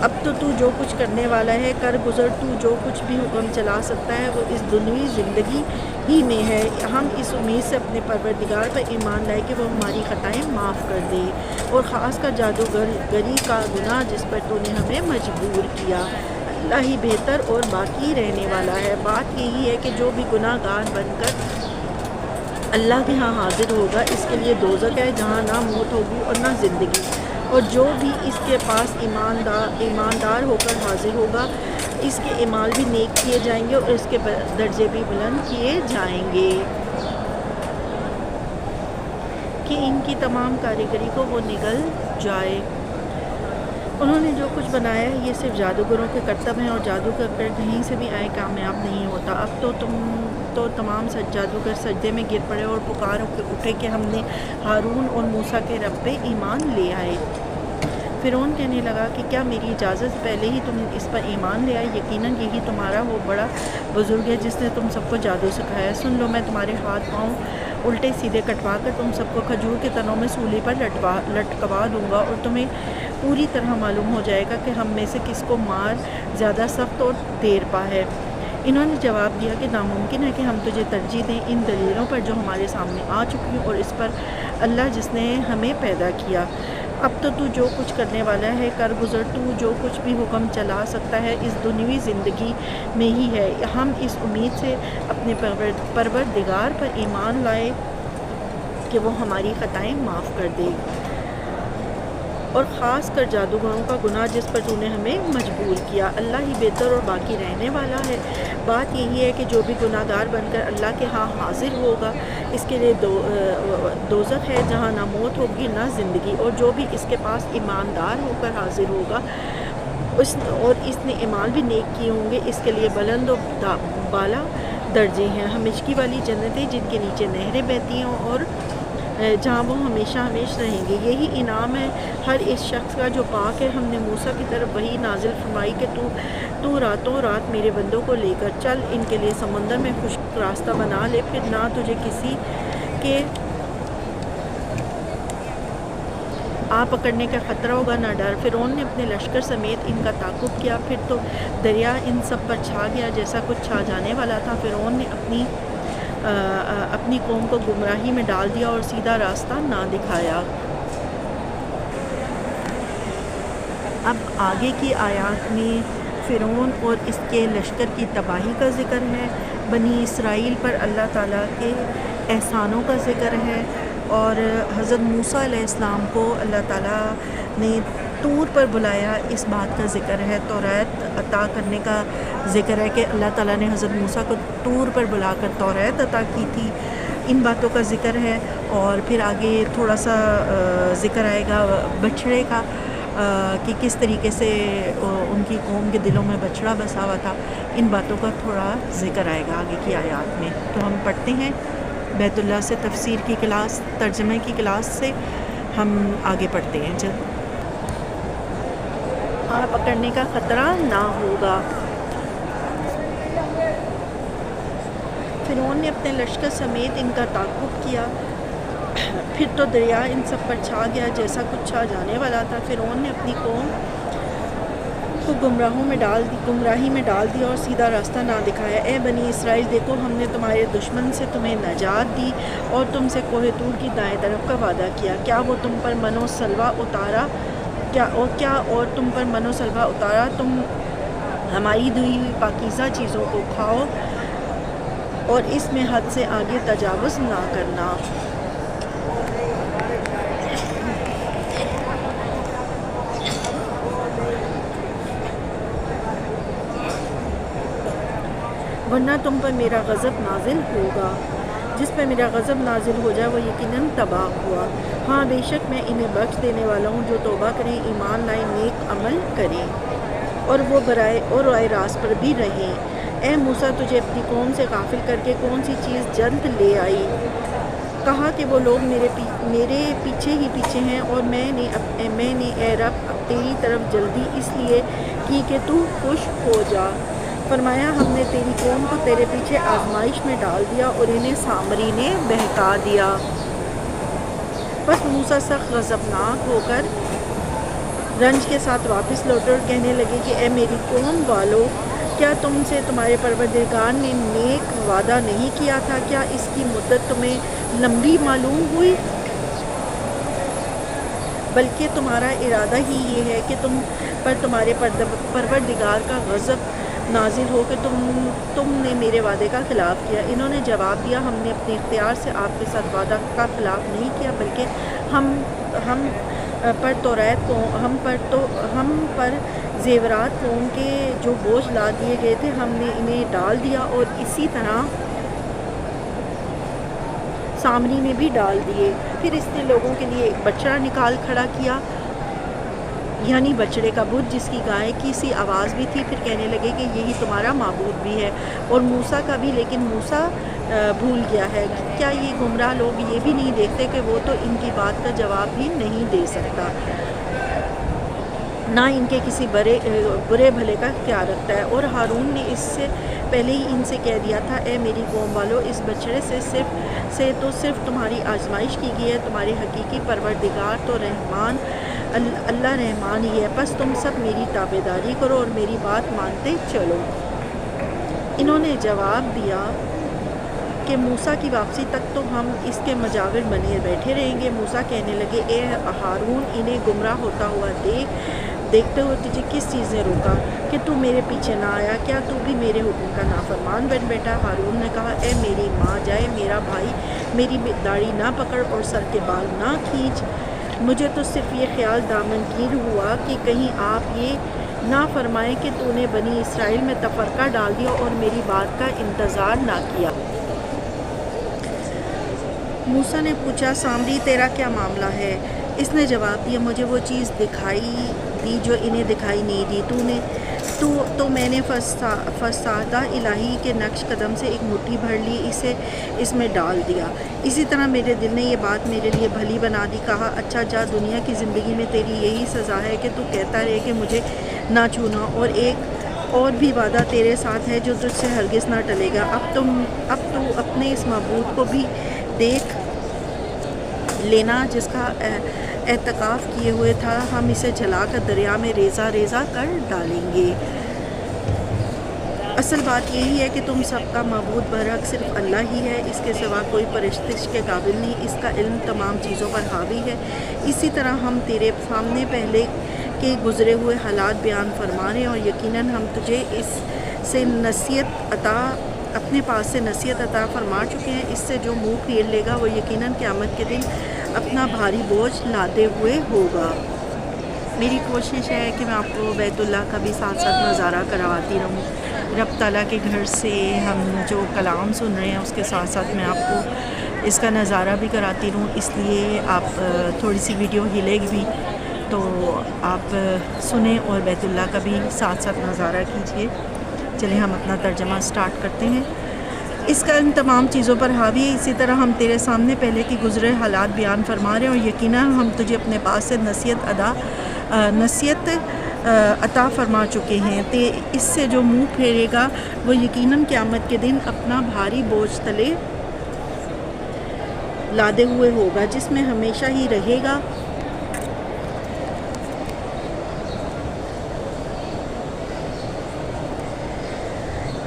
اب تو جو کچھ کرنے والا ہے کر گزر، تو جو کچھ بھی حکم چلا سکتا ہے وہ اس دنیوی زندگی ہی میں ہے۔ ہم اس امید سے اپنے پروردگار پر ایمان لائے کہ وہ ہماری خطائیں معاف کر دے، اور خاص کر جادوگری کا گناہ جس پر تو نے ہمیں مجبور کیا۔ اللہ ہی بہتر اور باقی رہنے والا ہے۔ بات یہی ہے کہ جو بھی گناہ گار بن کر اللہ کے ہاں حاضر ہوگا، اس کے لیے دوزخ ہے جہاں نہ موت ہوگی اور نہ زندگی، اور جو بھی اس کے پاس ایماندار ہو کر حاضر ہوگا، اس کے اعمال بھی نیک کیے جائیں گے اور اس کے درجے بھی بلند کیے جائیں گے کہ ان کی تمام کاریگری کو وہ نگل جائے۔ انہوں نے جو کچھ بنایا ہے یہ صرف جادوگروں کے کرتب ہیں، اور جادو کر کہیں سے بھی آئے کامیاب نہیں ہوتا۔ اب تو تمام جادوگر سجدے میں گر پڑے اور پکار اٹھے کہ ہم نے ہارون اور موسیٰ کے رب پہ ایمان لے آئے۔ فرعون کہنے لگا کہ کیا میری اجازت سے پہلے ہی تم اس پر ایمان لے آئے؟ یقیناً یہی تمہارا وہ بڑا بزرگ ہے جس نے تم سب کو جادو سکھایا۔ سن لو، میں تمہارے ہاتھ پاؤں الٹے سیدھے کٹوا کر تم سب کو کھجور کے تنوں میں سولی پر لٹکوا دوں گا، اور تمہیں پوری طرح معلوم ہو جائے گا کہ ہم میں سے کس کو مار زیادہ سخت اور دیر پا ہے۔ انہوں نے جواب دیا کہ ناممکن ہے کہ ہم تجھے ترجیح دیں ان دلیلوں پر جو ہمارے سامنے آ چکی ہیں، اور اس پر اللہ جس نے ہمیں پیدا کیا۔ اب تو جو کچھ کرنے والا ہے کر گزر، تو جو کچھ بھی حکم چلا سکتا ہے اس دنیوی زندگی میں ہی ہے۔ ہم اس امید سے اپنے پروردگار پر ایمان لائے کہ وہ ہماری خطائیں معاف کر دے، اور خاص کر جادوگروں کا گناہ جس پر تو نے ہمیں مجبور کیا۔ اللہ ہی بہتر اور باقی رہنے والا ہے۔ بات یہی ہے کہ جو بھی گناہ گار بن کر اللہ کے ہاں حاضر ہوگا، اس کے لیے دوزخ ہے جہاں نہ موت ہوگی نہ زندگی، اور جو بھی اس کے پاس ایماندار ہو کر حاضر ہوگا اور اس نے اعمال بھی نیک کیے ہوں گے، اس کے لیے بلند و بالا درجے ہیں، ہمیشگی والی جنتیں جن کے نیچے نہریں بہتی ہیں اور جہاں وہ ہمیشہ رہیں گے۔ یہی انعام ہے ہر اس شخص کا جو پاک ہے۔ ہم نے موسیٰ کی طرف وحی نازل فرمائی کہ تو راتوں رات میرے بندوں کو لے کر چل، ان کے لیے سمندر میں خشک راستہ بنا لے، پھر نہ تجھے کسی کے آ پکڑنے کا خطرہ ہوگا نہ ڈر۔ فرعون نے اپنے لشکر سمیت ان کا تعاقب کیا، پھر تو دریا ان سب پر چھا گیا جیسا کچھ چھا جانے والا تھا۔ فرعون نے اپنی قوم کو گمراہی میں ڈال دیا اور سیدھا راستہ نہ دکھایا۔ اب آگے کی آیات میں فرعون اور اس کے لشکر کی تباہی کا ذکر ہے، بنی اسرائیل پر اللہ تعالیٰ کے احسانوں کا ذکر ہے، اور حضرت موسیٰ علیہ السلام کو اللہ تعالیٰ نے طور پر بلایا، اس بات کا ذکر ہے۔ توریت عطا کرنے کا ذکر ہے کہ اللہ تعالیٰ نے حضرت موسیٰ کو طور پر بلا کر توریت عطا کی تھی، ان باتوں کا ذکر ہے۔ اور پھر آگے تھوڑا سا ذکر آئے گا بچھڑے کا، کہ کس طریقے سے ان کی قوم کے دلوں میں بچڑا بسا ہوا تھا، ان باتوں کا تھوڑا ذکر آئے گا آگے کی آیات میں۔ تو ہم پڑھتے ہیں بیت اللہ سے تفسیر کی کلاس، ترجمے کی کلاس سے ہم آگے پڑھتے ہیں۔ جب پکڑنے کا خطرہ نہ ہوگا۔ فرعون نے اپنے لشکر سمیت ان کا تعاقب کیا، پھر تو دریا ان سب پر چھا گیا جیسا کچھ چھا جانے والا تھا۔ فرعون نے اپنی قوم کو گمراہی میں ڈال دیا اور سیدھا راستہ نہ دکھایا۔ اے بنی اسرائیل، دیکھو ہم نے تمہارے دشمن سے تمہیں نجات دی اور تم سے کوہ طور کی دائیں طرف کا وعدہ کیا۔ کیا تم پر من و سلوہ اتارا تم ہماری دی ہوئی پاکیزہ چیزوں کو کھاؤ اور اس میں حد سے آگے تجاوز نہ کرنا۔ ورنہ تم پر میرا غضب نازل ہوگا۔ جس پر میرا غضب نازل ہو جائے وہ یقیناً تباہ ہوا۔ ہاں بے شک میں انہیں بخش دینے والا ہوں جو توبہ کریں، ایمان لائیں، نیک عمل کریں اور وہ رائے راست پر بھی رہیں۔ اے موسیٰ، تجھے اپنی قوم سے غافل کر کے کون سی چیز جلد لے آئی؟ کہا کہ وہ لوگ میرے پیچھے ہی پیچھے ہیں، اور میں نے اے رب اب تیری طرف جلدی اس لیے کی کہ تو خوش ہو جا۔ فرمایا ہم نے تیری قوم کو تیرے پیچھے آزمائش میں ڈال دیا اور انہیں سامری نے بہکا دیا۔ بس موسیٰ سخت غضبناک ہو کر رنج کے ساتھ واپس لوٹے اور کہنے لگے کہ اے میری قوم والو، کیا تم سے تمہارے پروردگار نے نیک وعدہ نہیں کیا تھا؟ کیا اس کی مدت تمہیں لمبی معلوم ہوئی؟ بلکہ تمہارا ارادہ ہی یہ ہے کہ تم پر تمہارے پروردگار کا غضب نازل ہو کہ تم نے میرے وعدے کا خلاف کیا۔ انہوں نے جواب دیا، ہم نے اپنے اختیار سے آپ کے ساتھ وعدہ کا خلاف نہیں کیا، بلکہ ہم پر زیورات قوم کے جو بوجھ لا دیے گئے تھے ہم نے انہیں ڈال دیا، اور اسی طرح سامری میں بھی ڈال دیے۔ پھر اس نے لوگوں کے لیے ایک بچڑا نکال کھڑا کیا، یعنی بچڑے کا بت جس کی گائے کی سی آواز بھی تھی۔ پھر کہنے لگے کہ یہی تمہارا معبود بھی ہے اور موسیٰ کا بھی، لیکن موسیٰ بھول گیا ہے۔ کیا یہ گمراہ لوگ یہ بھی نہیں دیکھتے کہ وہ تو ان کی بات کا جواب بھی نہیں دے سکتا، نہ ان کے کسی برے بھلے کا خیال رکھتا ہے؟ اور ہارون نے اس سے پہلے ہی ان سے کہہ دیا تھا، اے میری قوم والو، اس بچڑے سے صرف تمہاری آزمائش کی گئی ہے، تمہاری حقیقی پروردگار تو رحمان اللہ رحمان ہی ہے، بس تم سب میری تابعداری کرو اور میری بات مانتے چلو۔ انہوں نے جواب دیا کہ موسیٰ کی واپسی تک تو ہم اس کے مجاور بنے بیٹھے رہیں گے۔ موسیٰ کہنے لگے، اے ہارون، انہیں گمراہ ہوتا ہوا دیکھتے ہوئے تجھے کس چیز نے روکا کہ تو میرے پیچھے نہ آیا؟ کیا تو بھی میرے حکم کا نافرمان بن بیٹھا؟ ہارون نے کہا، اے میری ماں جائے، میرا بھائی، میری داڑھی نہ پکڑ اور سر کے بال نہ کھینچ۔ مجھے تو صرف یہ خیال دامنگیر ہوا کہ کہیں آپ یہ نہ فرمائیں کہ تو نے بنی اسرائیل میں تفرقہ ڈال دیا اور میری بات کا انتظار نہ کیا۔ موسیٰ نے پوچھا، سامری تیرا کیا معاملہ ہے؟ اس نے جواب دیا، مجھے وہ چیز دکھائی دی جو انہیں دکھائی نہیں دی، تو میں نے فسادہ الہی کے نقش قدم سے ایک مٹھی بھر لی، اسے اس میں ڈال دیا۔ اسی طرح میرے دل نے یہ بات میرے لیے بھلی بنا دی۔ کہا، اچھا جا، دنیا کی زندگی میں تیری یہی سزا ہے کہ تو کہتا رہے کہ مجھے نہ چھونا، اور ایک اور بھی وعدہ تیرے ساتھ ہے جو تجھ سے ہرگز نہ ٹلے گا۔ اب تو اپنے اس معبود کو بھی دیکھ لینا جس کا اعتکاف کیے ہوئے تھا، ہم اسے جلا کر دریا میں ریزہ ریزہ کر ڈالیں گے۔ اصل بات یہی ہے کہ تم سب کا معبود برحق صرف اللہ ہی ہے، اس کے سوا کوئی پرستش کے قابل نہیں، اس کا علم تمام چیزوں پر حاوی ہے۔ اسی طرح ہم تیرے سامنے پہلے کے گزرے ہوئے حالات بیان فرما رہے ہیں، اور یقیناً ہم تجھے اس سے اپنے پاس سے نصیحت عطا فرما چکے ہیں۔ اس سے جو منہ پھیر لے گا وہ یقیناً قیامت کے دن اپنا بھاری بوجھ لاتے ہوئے ہوگا۔ میری کوشش ہے کہ میں آپ کو بیت اللہ کا بھی ساتھ ساتھ نظارہ کرواتی رہوں۔ رب تعالیٰ کے گھر سے ہم جو کلام سن رہے ہیں اس کے ساتھ ساتھ میں آپ کو اس کا نظارہ بھی کراتی رہوں، اس لیے آپ تھوڑی سی ویڈیو ہلے گی بھی تو آپ سنیں اور بیت اللہ کا بھی ساتھ ساتھ نظارہ کیجیے۔ چلیں ہم اپنا ترجمہ سٹارٹ کرتے ہیں۔ اس کا ان تمام چیزوں پر حاوی ہے، اسی طرح ہم تیرے سامنے پہلے کی گزرے حالات بیان فرما رہے ہیں، اور یقیناً ہم تجھے اپنے پاس سے نصیحت عطا فرما چکے ہیں۔ اس سے جو منہ پھیرے گا وہ یقیناً قیامت کے دن اپنا بھاری بوجھ تلے لادے ہوئے ہوگا، جس میں ہمیشہ ہی رہے گا۔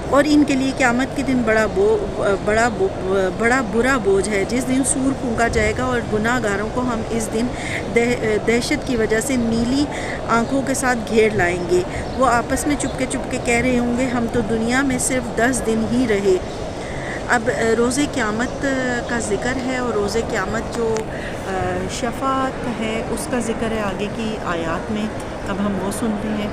اور ان کے لیے قیامت کے دن بڑا برا بوجھ ہے، جس دن سور پھونکا جائے گا، اور گناہ گاروں کو ہم اس دن دہشت کی وجہ سے نیلی آنکھوں کے ساتھ گھیر لائیں گے۔ وہ آپس میں چپکے کہہ رہے ہوں گے، ہم تو دنیا میں صرف 10 دن ہی رہے۔ اب روز قیامت کا ذکر ہے، اور روز قیامت جو شفاعت ہے اس کا ذکر ہے آگے کی آیات میں۔ اب ہم وہ سنتے ہیں۔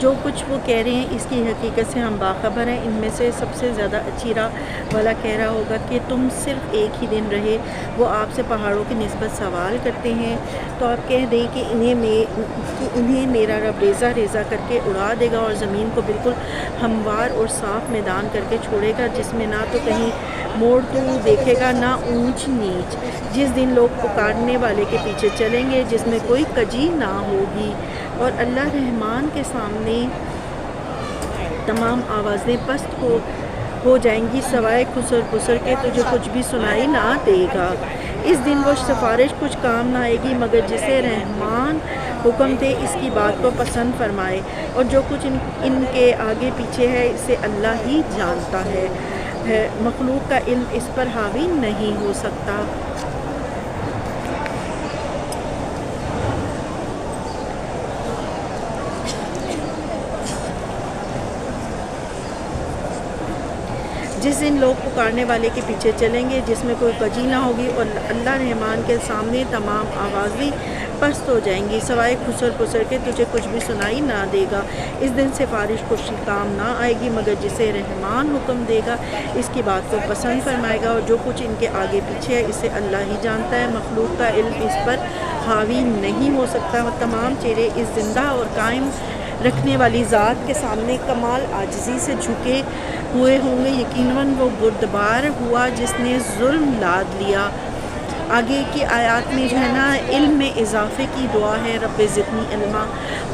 جو کچھ وہ کہہ رہے ہیں اس کی حقیقت سے ہم باخبر ہیں۔ ان میں سے سب سے زیادہ اچھی راہ والا کہہ رہا ہوگا کہ تم صرف ایک ہی دن رہے۔ وہ آپ سے پہاڑوں کی نسبت سوال کرتے ہیں، تو آپ کہہ دیں کہ انہیں میرا رب ریزہ ریزہ کر کے اڑا دے گا، اور زمین کو بالکل ہموار اور صاف میدان کر کے چھوڑے گا، جس میں نہ تو کہیں موڑ تو دیکھے گا نہ اونچ نیچ۔ جس دن لوگ پکارنے والے کے پیچھے چلیں گے، جس میں کوئی کجی نہ ہوگی، اور اللہ رحمان کے سامنے تمام آوازیں پست ہو جائیں گی، سوائے خسر پسر کے تجھے کچھ بھی سنائی نہ دے گا۔ اس دن وہ سفارش کچھ کام نہ آئے گی مگر جسے رحمان حکم دے اس کی بات کو پسند فرمائے، اور جو کچھ ان کے آگے پیچھے ہے اسے اللہ ہی جانتا ہے، مخلوق کا علم اس پر حاوی نہیں ہو سکتا۔ جس دن لوگ پکارنے والے کے پیچھے چلیں گے، جس میں کوئی کجی نہ ہوگی، اور اللہ رحمان کے سامنے تمام آوازیں پست ہو جائیں گی، سوائے خسر پسر کے تجھے کچھ بھی سنائی نہ دے گا۔ اس دن سفارش کچھ کام نہ آئے گی مگر جسے رحمان حکم دے گا، اس کی بات کو پسند فرمائے گا، اور جو کچھ ان کے آگے پیچھے ہے اسے اللہ ہی جانتا ہے، مخلوق کا علم اس پر حاوی نہیں ہو سکتا۔ اور تمام چہرے اس زندہ اور قائم رکھنے والی ذات کے سامنے کمال عاجزی سے جھکے ہوئے ہوں گے، یقیناً وہ بردبار ہوا جس نے ظلم لاد لیا۔ آگے کی آیات میں جو ہے نا علم میں اضافے کی دعا ہے، رب زدنی علما،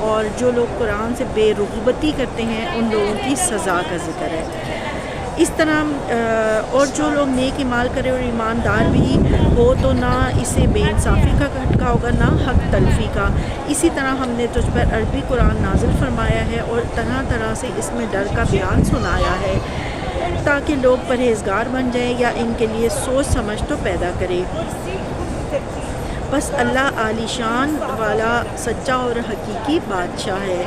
اور جو لوگ قرآن سے بے رغبتی کرتے ہیں ان لوگوں کی سزا کا ذکر ہے۔ اس طرح اور جو لوگ نیک اعمال کرے اور ایماندار بھی ہو تو نہ اسے بے انصافی کا کھٹکا ہوگا نہ حق تلفی کا۔ اسی طرح ہم نے تجھ پر عربی قرآن نازل فرمایا ہے اور طرح طرح سے اس میں ڈر کا بیان سنایا ہے تاکہ لوگ پرہیزگار بن جائیں یا ان کے لیے سوچ سمجھ تو پیدا کرے۔ بس اللہ عالی شان والا سچا اور حقیقی بادشاہ ہے۔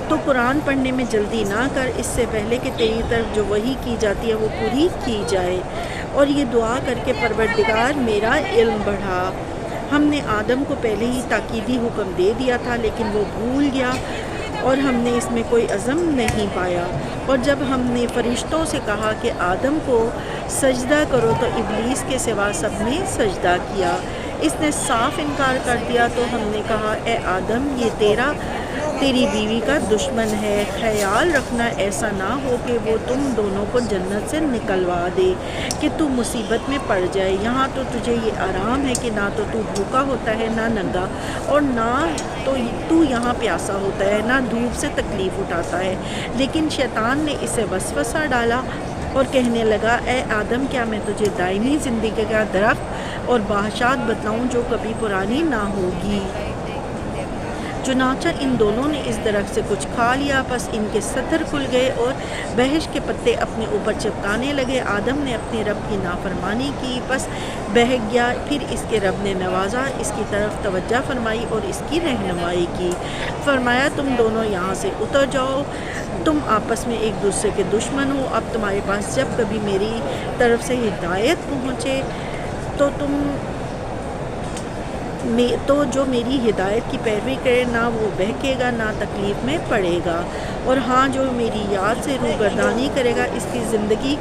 تو قرآن پڑھنے میں جلدی نہ کر، اس سے پہلے کہ تیری طرف جو وحی کی جاتی ہے وہ پوری کی جائے، اور یہ دعا کر کے پروردگار میرا علم بڑھا۔ ہم نے آدم کو پہلے ہی تاکیدی حکم دے دیا تھا لیکن وہ بھول گیا اور ہم نے اس میں کوئی عزم نہیں پایا۔ اور جب ہم نے فرشتوں سے کہا کہ آدم کو سجدہ کرو تو ابلیس کے سوا سب نے سجدہ کیا۔ اس نے صاف انکار کر دیا تو ہم نے کہا اے آدم یہ تیری بیوی کا دشمن ہے، خیال رکھنا ایسا نہ ہو کہ وہ تم دونوں کو جنت سے نکلوا دے کہ تو مصیبت میں پڑ جائے۔ یہاں تو تجھے یہ آرام ہے کہ نہ تو بھوکا ہوتا ہے نہ ننگا، اور نہ تو یہاں پیاسا ہوتا ہے، نہ دھوپ سے تکلیف اٹھاتا ہے۔ لیکن شیطان نے اسے وسوسہ ڈالا اور کہنے لگا اے آدم کیا میں تجھے دائمی زندگی کا درخت اور بادشاہت بتلاؤں جو کبھی پرانی نہ ہوگی؟ چنانچہ ان دونوں نے اس درخت سے کچھ کھا لیا، پس ان کے ستر کھل گئے اور بہشت کے پتے اپنے اوپر چپکانے لگے۔ آدم نے اپنے رب کی نافرمانی کی پس بہک گیا، پھر اس کے رب نے نوازا، اس کی طرف توجہ فرمائی اور اس کی رہنمائی کی، فرمایا تم دونوں یہاں سے اتر جاؤ، تم آپس میں ایک دوسرے کے دشمن ہو۔ اب تمہارے پاس جب کبھی میری طرف سے ہدایت پہنچے تو جو میری ہدایت کی پیروی کرے نہ وہ بہکے گا نہ تکلیف میں پڑے گا، اور ہاں جو میری یاد سے روگردانی کرے گا اس کی زندگی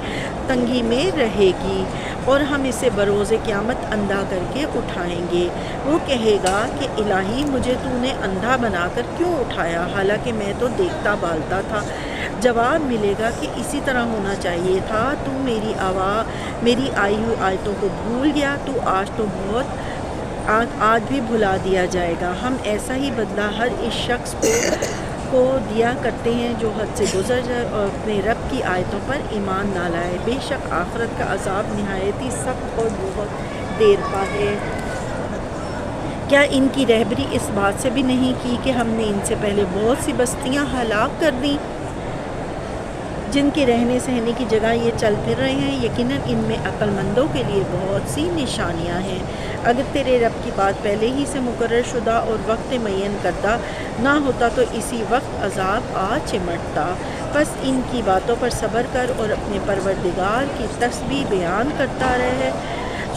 تنگی میں رہے گی، اور ہم اسے بروز قیامت اندھا کر کے اٹھائیں گے۔ وہ کہے گا کہ الہی مجھے تو نے اندھا بنا کر کیوں اٹھایا حالانکہ میں تو دیکھتا بالتا تھا؟ جواب ملے گا کہ اسی طرح ہونا چاہیے تھا، تو میری آئی ہوئی آیتوں کو بھول گیا، تو آج بھی بھلا دیا جائے گا۔ ہم ایسا ہی بدلہ ہر اس شخص کو دیا کرتے ہیں جو حد سے گزر جائے اور اپنے رب کی آیتوں پر ایمان نہ لائے۔ بے شک آخرت کا عذاب نہایت ہی سخت اور بہت دیر کا ہے۔ کیا ان کی رہبری اس بات سے بھی نہیں کی کہ ہم نے ان سے پہلے بہت سی بستیاں ہلاک کر دیں جن کے رہنے سہنے کی جگہ یہ چل پھر رہے ہیں؟ یقیناً ان میں عقل مندوں کے لیے بہت سی نشانیاں ہیں۔ اگر تیرے رب کی بات پہلے ہی سے مقرر شدہ اور وقت معین کردہ نہ ہوتا تو اسی وقت عذاب آ چمٹتا۔ بس ان کی باتوں پر صبر کر اور اپنے پروردگار کی تسبیح بیان کرتا رہے،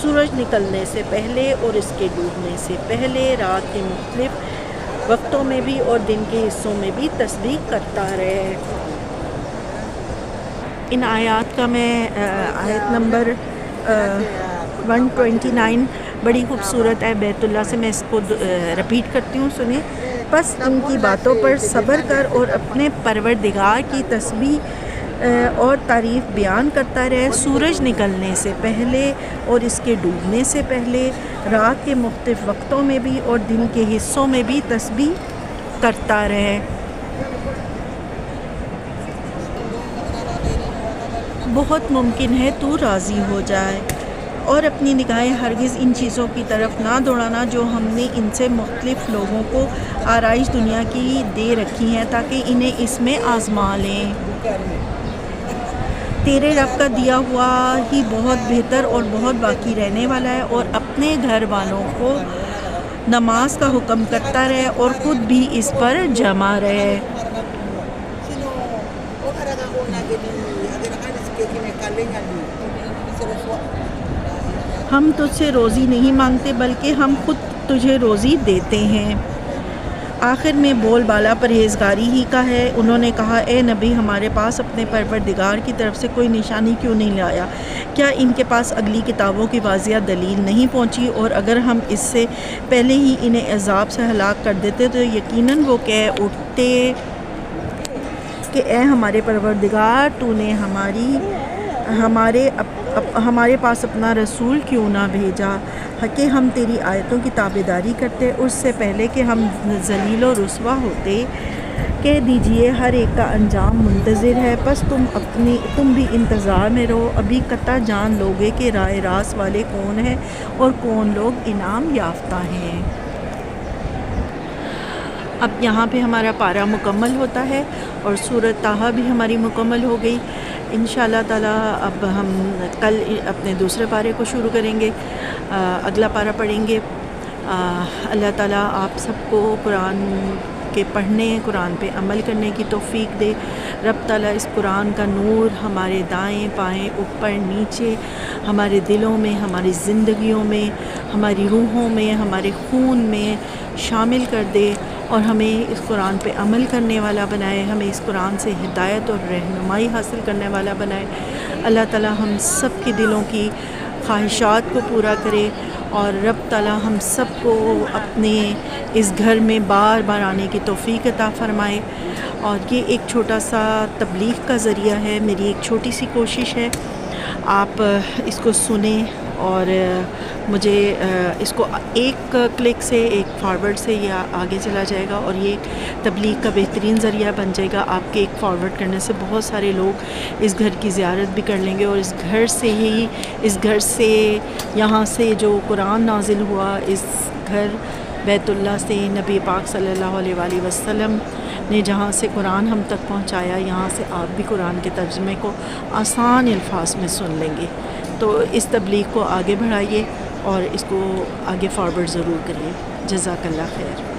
سورج نکلنے سے پہلے اور اس کے ڈوبنے سے پہلے، رات کے مختلف وقتوں میں بھی اور دن کے حصوں میں بھی تسبیح کرتا رہے۔ ان آیات کا میں آیت نمبر 129 بڑی خوبصورت ہے بیت اللہ سے، میں اس کو رپیٹ کرتی ہوں، سنیں۔ بس ان کی باتوں پر صبر کر اور اپنے پروردگار کی تسبیح اور تعریف بیان کرتا رہے، سورج نکلنے سے پہلے اور اس کے ڈوبنے سے پہلے، رات کے مختلف وقتوں میں بھی اور دن کے حصوں میں بھی تسبیح کرتا رہے۔ بہت ممکن ہے تو راضی ہو جائے، اور اپنی نگاہیں ہرگز ان چیزوں کی طرف نہ دوڑانا جو ہم نے ان سے مختلف لوگوں کو آرائش دنیا کی دے رکھی ہیں تاکہ انہیں اس میں آزما لیں۔ تیرے رب کا دیا ہوا ہی بہت بہتر اور بہت باقی رہنے والا ہے، اور اپنے گھر والوں کو نماز کا حکم کرتا رہے اور خود بھی اس پر جمع رہے۔ ہم تجھ سے روزی نہیں مانگتے بلکہ ہم خود تجھے روزی دیتے ہیں۔ آخر میں بول بالا پرہیزگاری ہی کا ہے۔ انہوں نے کہا اے نبی ہمارے پاس اپنے پروردگار کی طرف سے کوئی نشانی کیوں نہیں لایا؟ کیا ان کے پاس اگلی کتابوں کی واضح دلیل نہیں پہنچی؟ اور اگر ہم اس سے پہلے ہی انہیں عذاب سے ہلاک کر دیتے تو یقیناً وہ کہہ اٹھتے کہ اے ہمارے پروردگار تو نے ہمارے پاس اپنا رسول کیوں نہ بھیجا کہ ہم تیری آیتوں کی تابعداری کرتے اس سے پہلے کہ ہم ذلیل و رسوا ہوتے۔ کہہ دیجئے ہر ایک کا انجام منتظر ہے، پس تم بھی انتظار میں رہو، ابھی قطع جان لوگے کہ راہ راست والے کون ہیں اور کون لوگ انعام یافتہ ہیں۔ اب یہاں پہ ہمارا پارہ مکمل ہوتا ہے اور سورۃ طٰہٰ بھی ہماری مکمل ہو گئی۔ انشاءاللہ تعالیٰ اب ہم کل اپنے دوسرے پارے کو شروع کریں گے، اگلا پارہ پڑھیں گے۔ اللہ تعالیٰ آپ سب کو قرآن کے پڑھنے، قرآن پہ عمل کرنے کی توفیق دے۔ رب تعالیٰ اس قرآن کا نور ہمارے دائیں بائیں اوپر نیچے، ہمارے دلوں میں، ہماری زندگیوں میں، ہماری روحوں میں، ہمارے خون میں شامل کر دے اور ہمیں اس قرآن پہ عمل کرنے والا بنائے، ہمیں اس قرآن سے ہدایت اور رہنمائی حاصل کرنے والا بنائے۔ اللہ تعالیٰ ہم سب کے دلوں کی خواہشات کو پورا کرے اور رب تعالیٰ ہم سب کو اپنے اس گھر میں بار بار آنے کی توفیق عطا فرمائے۔ اور یہ ایک چھوٹا سا تبلیغ کا ذریعہ ہے، میری ایک چھوٹی سی کوشش ہے، آپ اس کو سنیں اور مجھے اس کو ایک کلک سے، ایک فارورڈ سے یہ آگے چلا جائے گا اور یہ تبلیغ کا بہترین ذریعہ بن جائے گا۔ آپ کے ایک فارورڈ کرنے سے بہت سارے لوگ اس گھر کی زیارت بھی کر لیں گے اور اس گھر سے یہاں سے جو قرآن نازل ہوا، اس گھر بیت اللہ سے نبی پاک صلی اللہ علیہ وآلہ وسلم نے جہاں سے قرآن ہم تک پہنچایا، یہاں سے آپ بھی قرآن کے ترجمے کو آسان الفاظ میں سن لیں گے۔ تو اس تبلیغ کو آگے بڑھائیے اور اس کو آگے فارورڈ ضرور کریے۔ جزاک اللہ خیر۔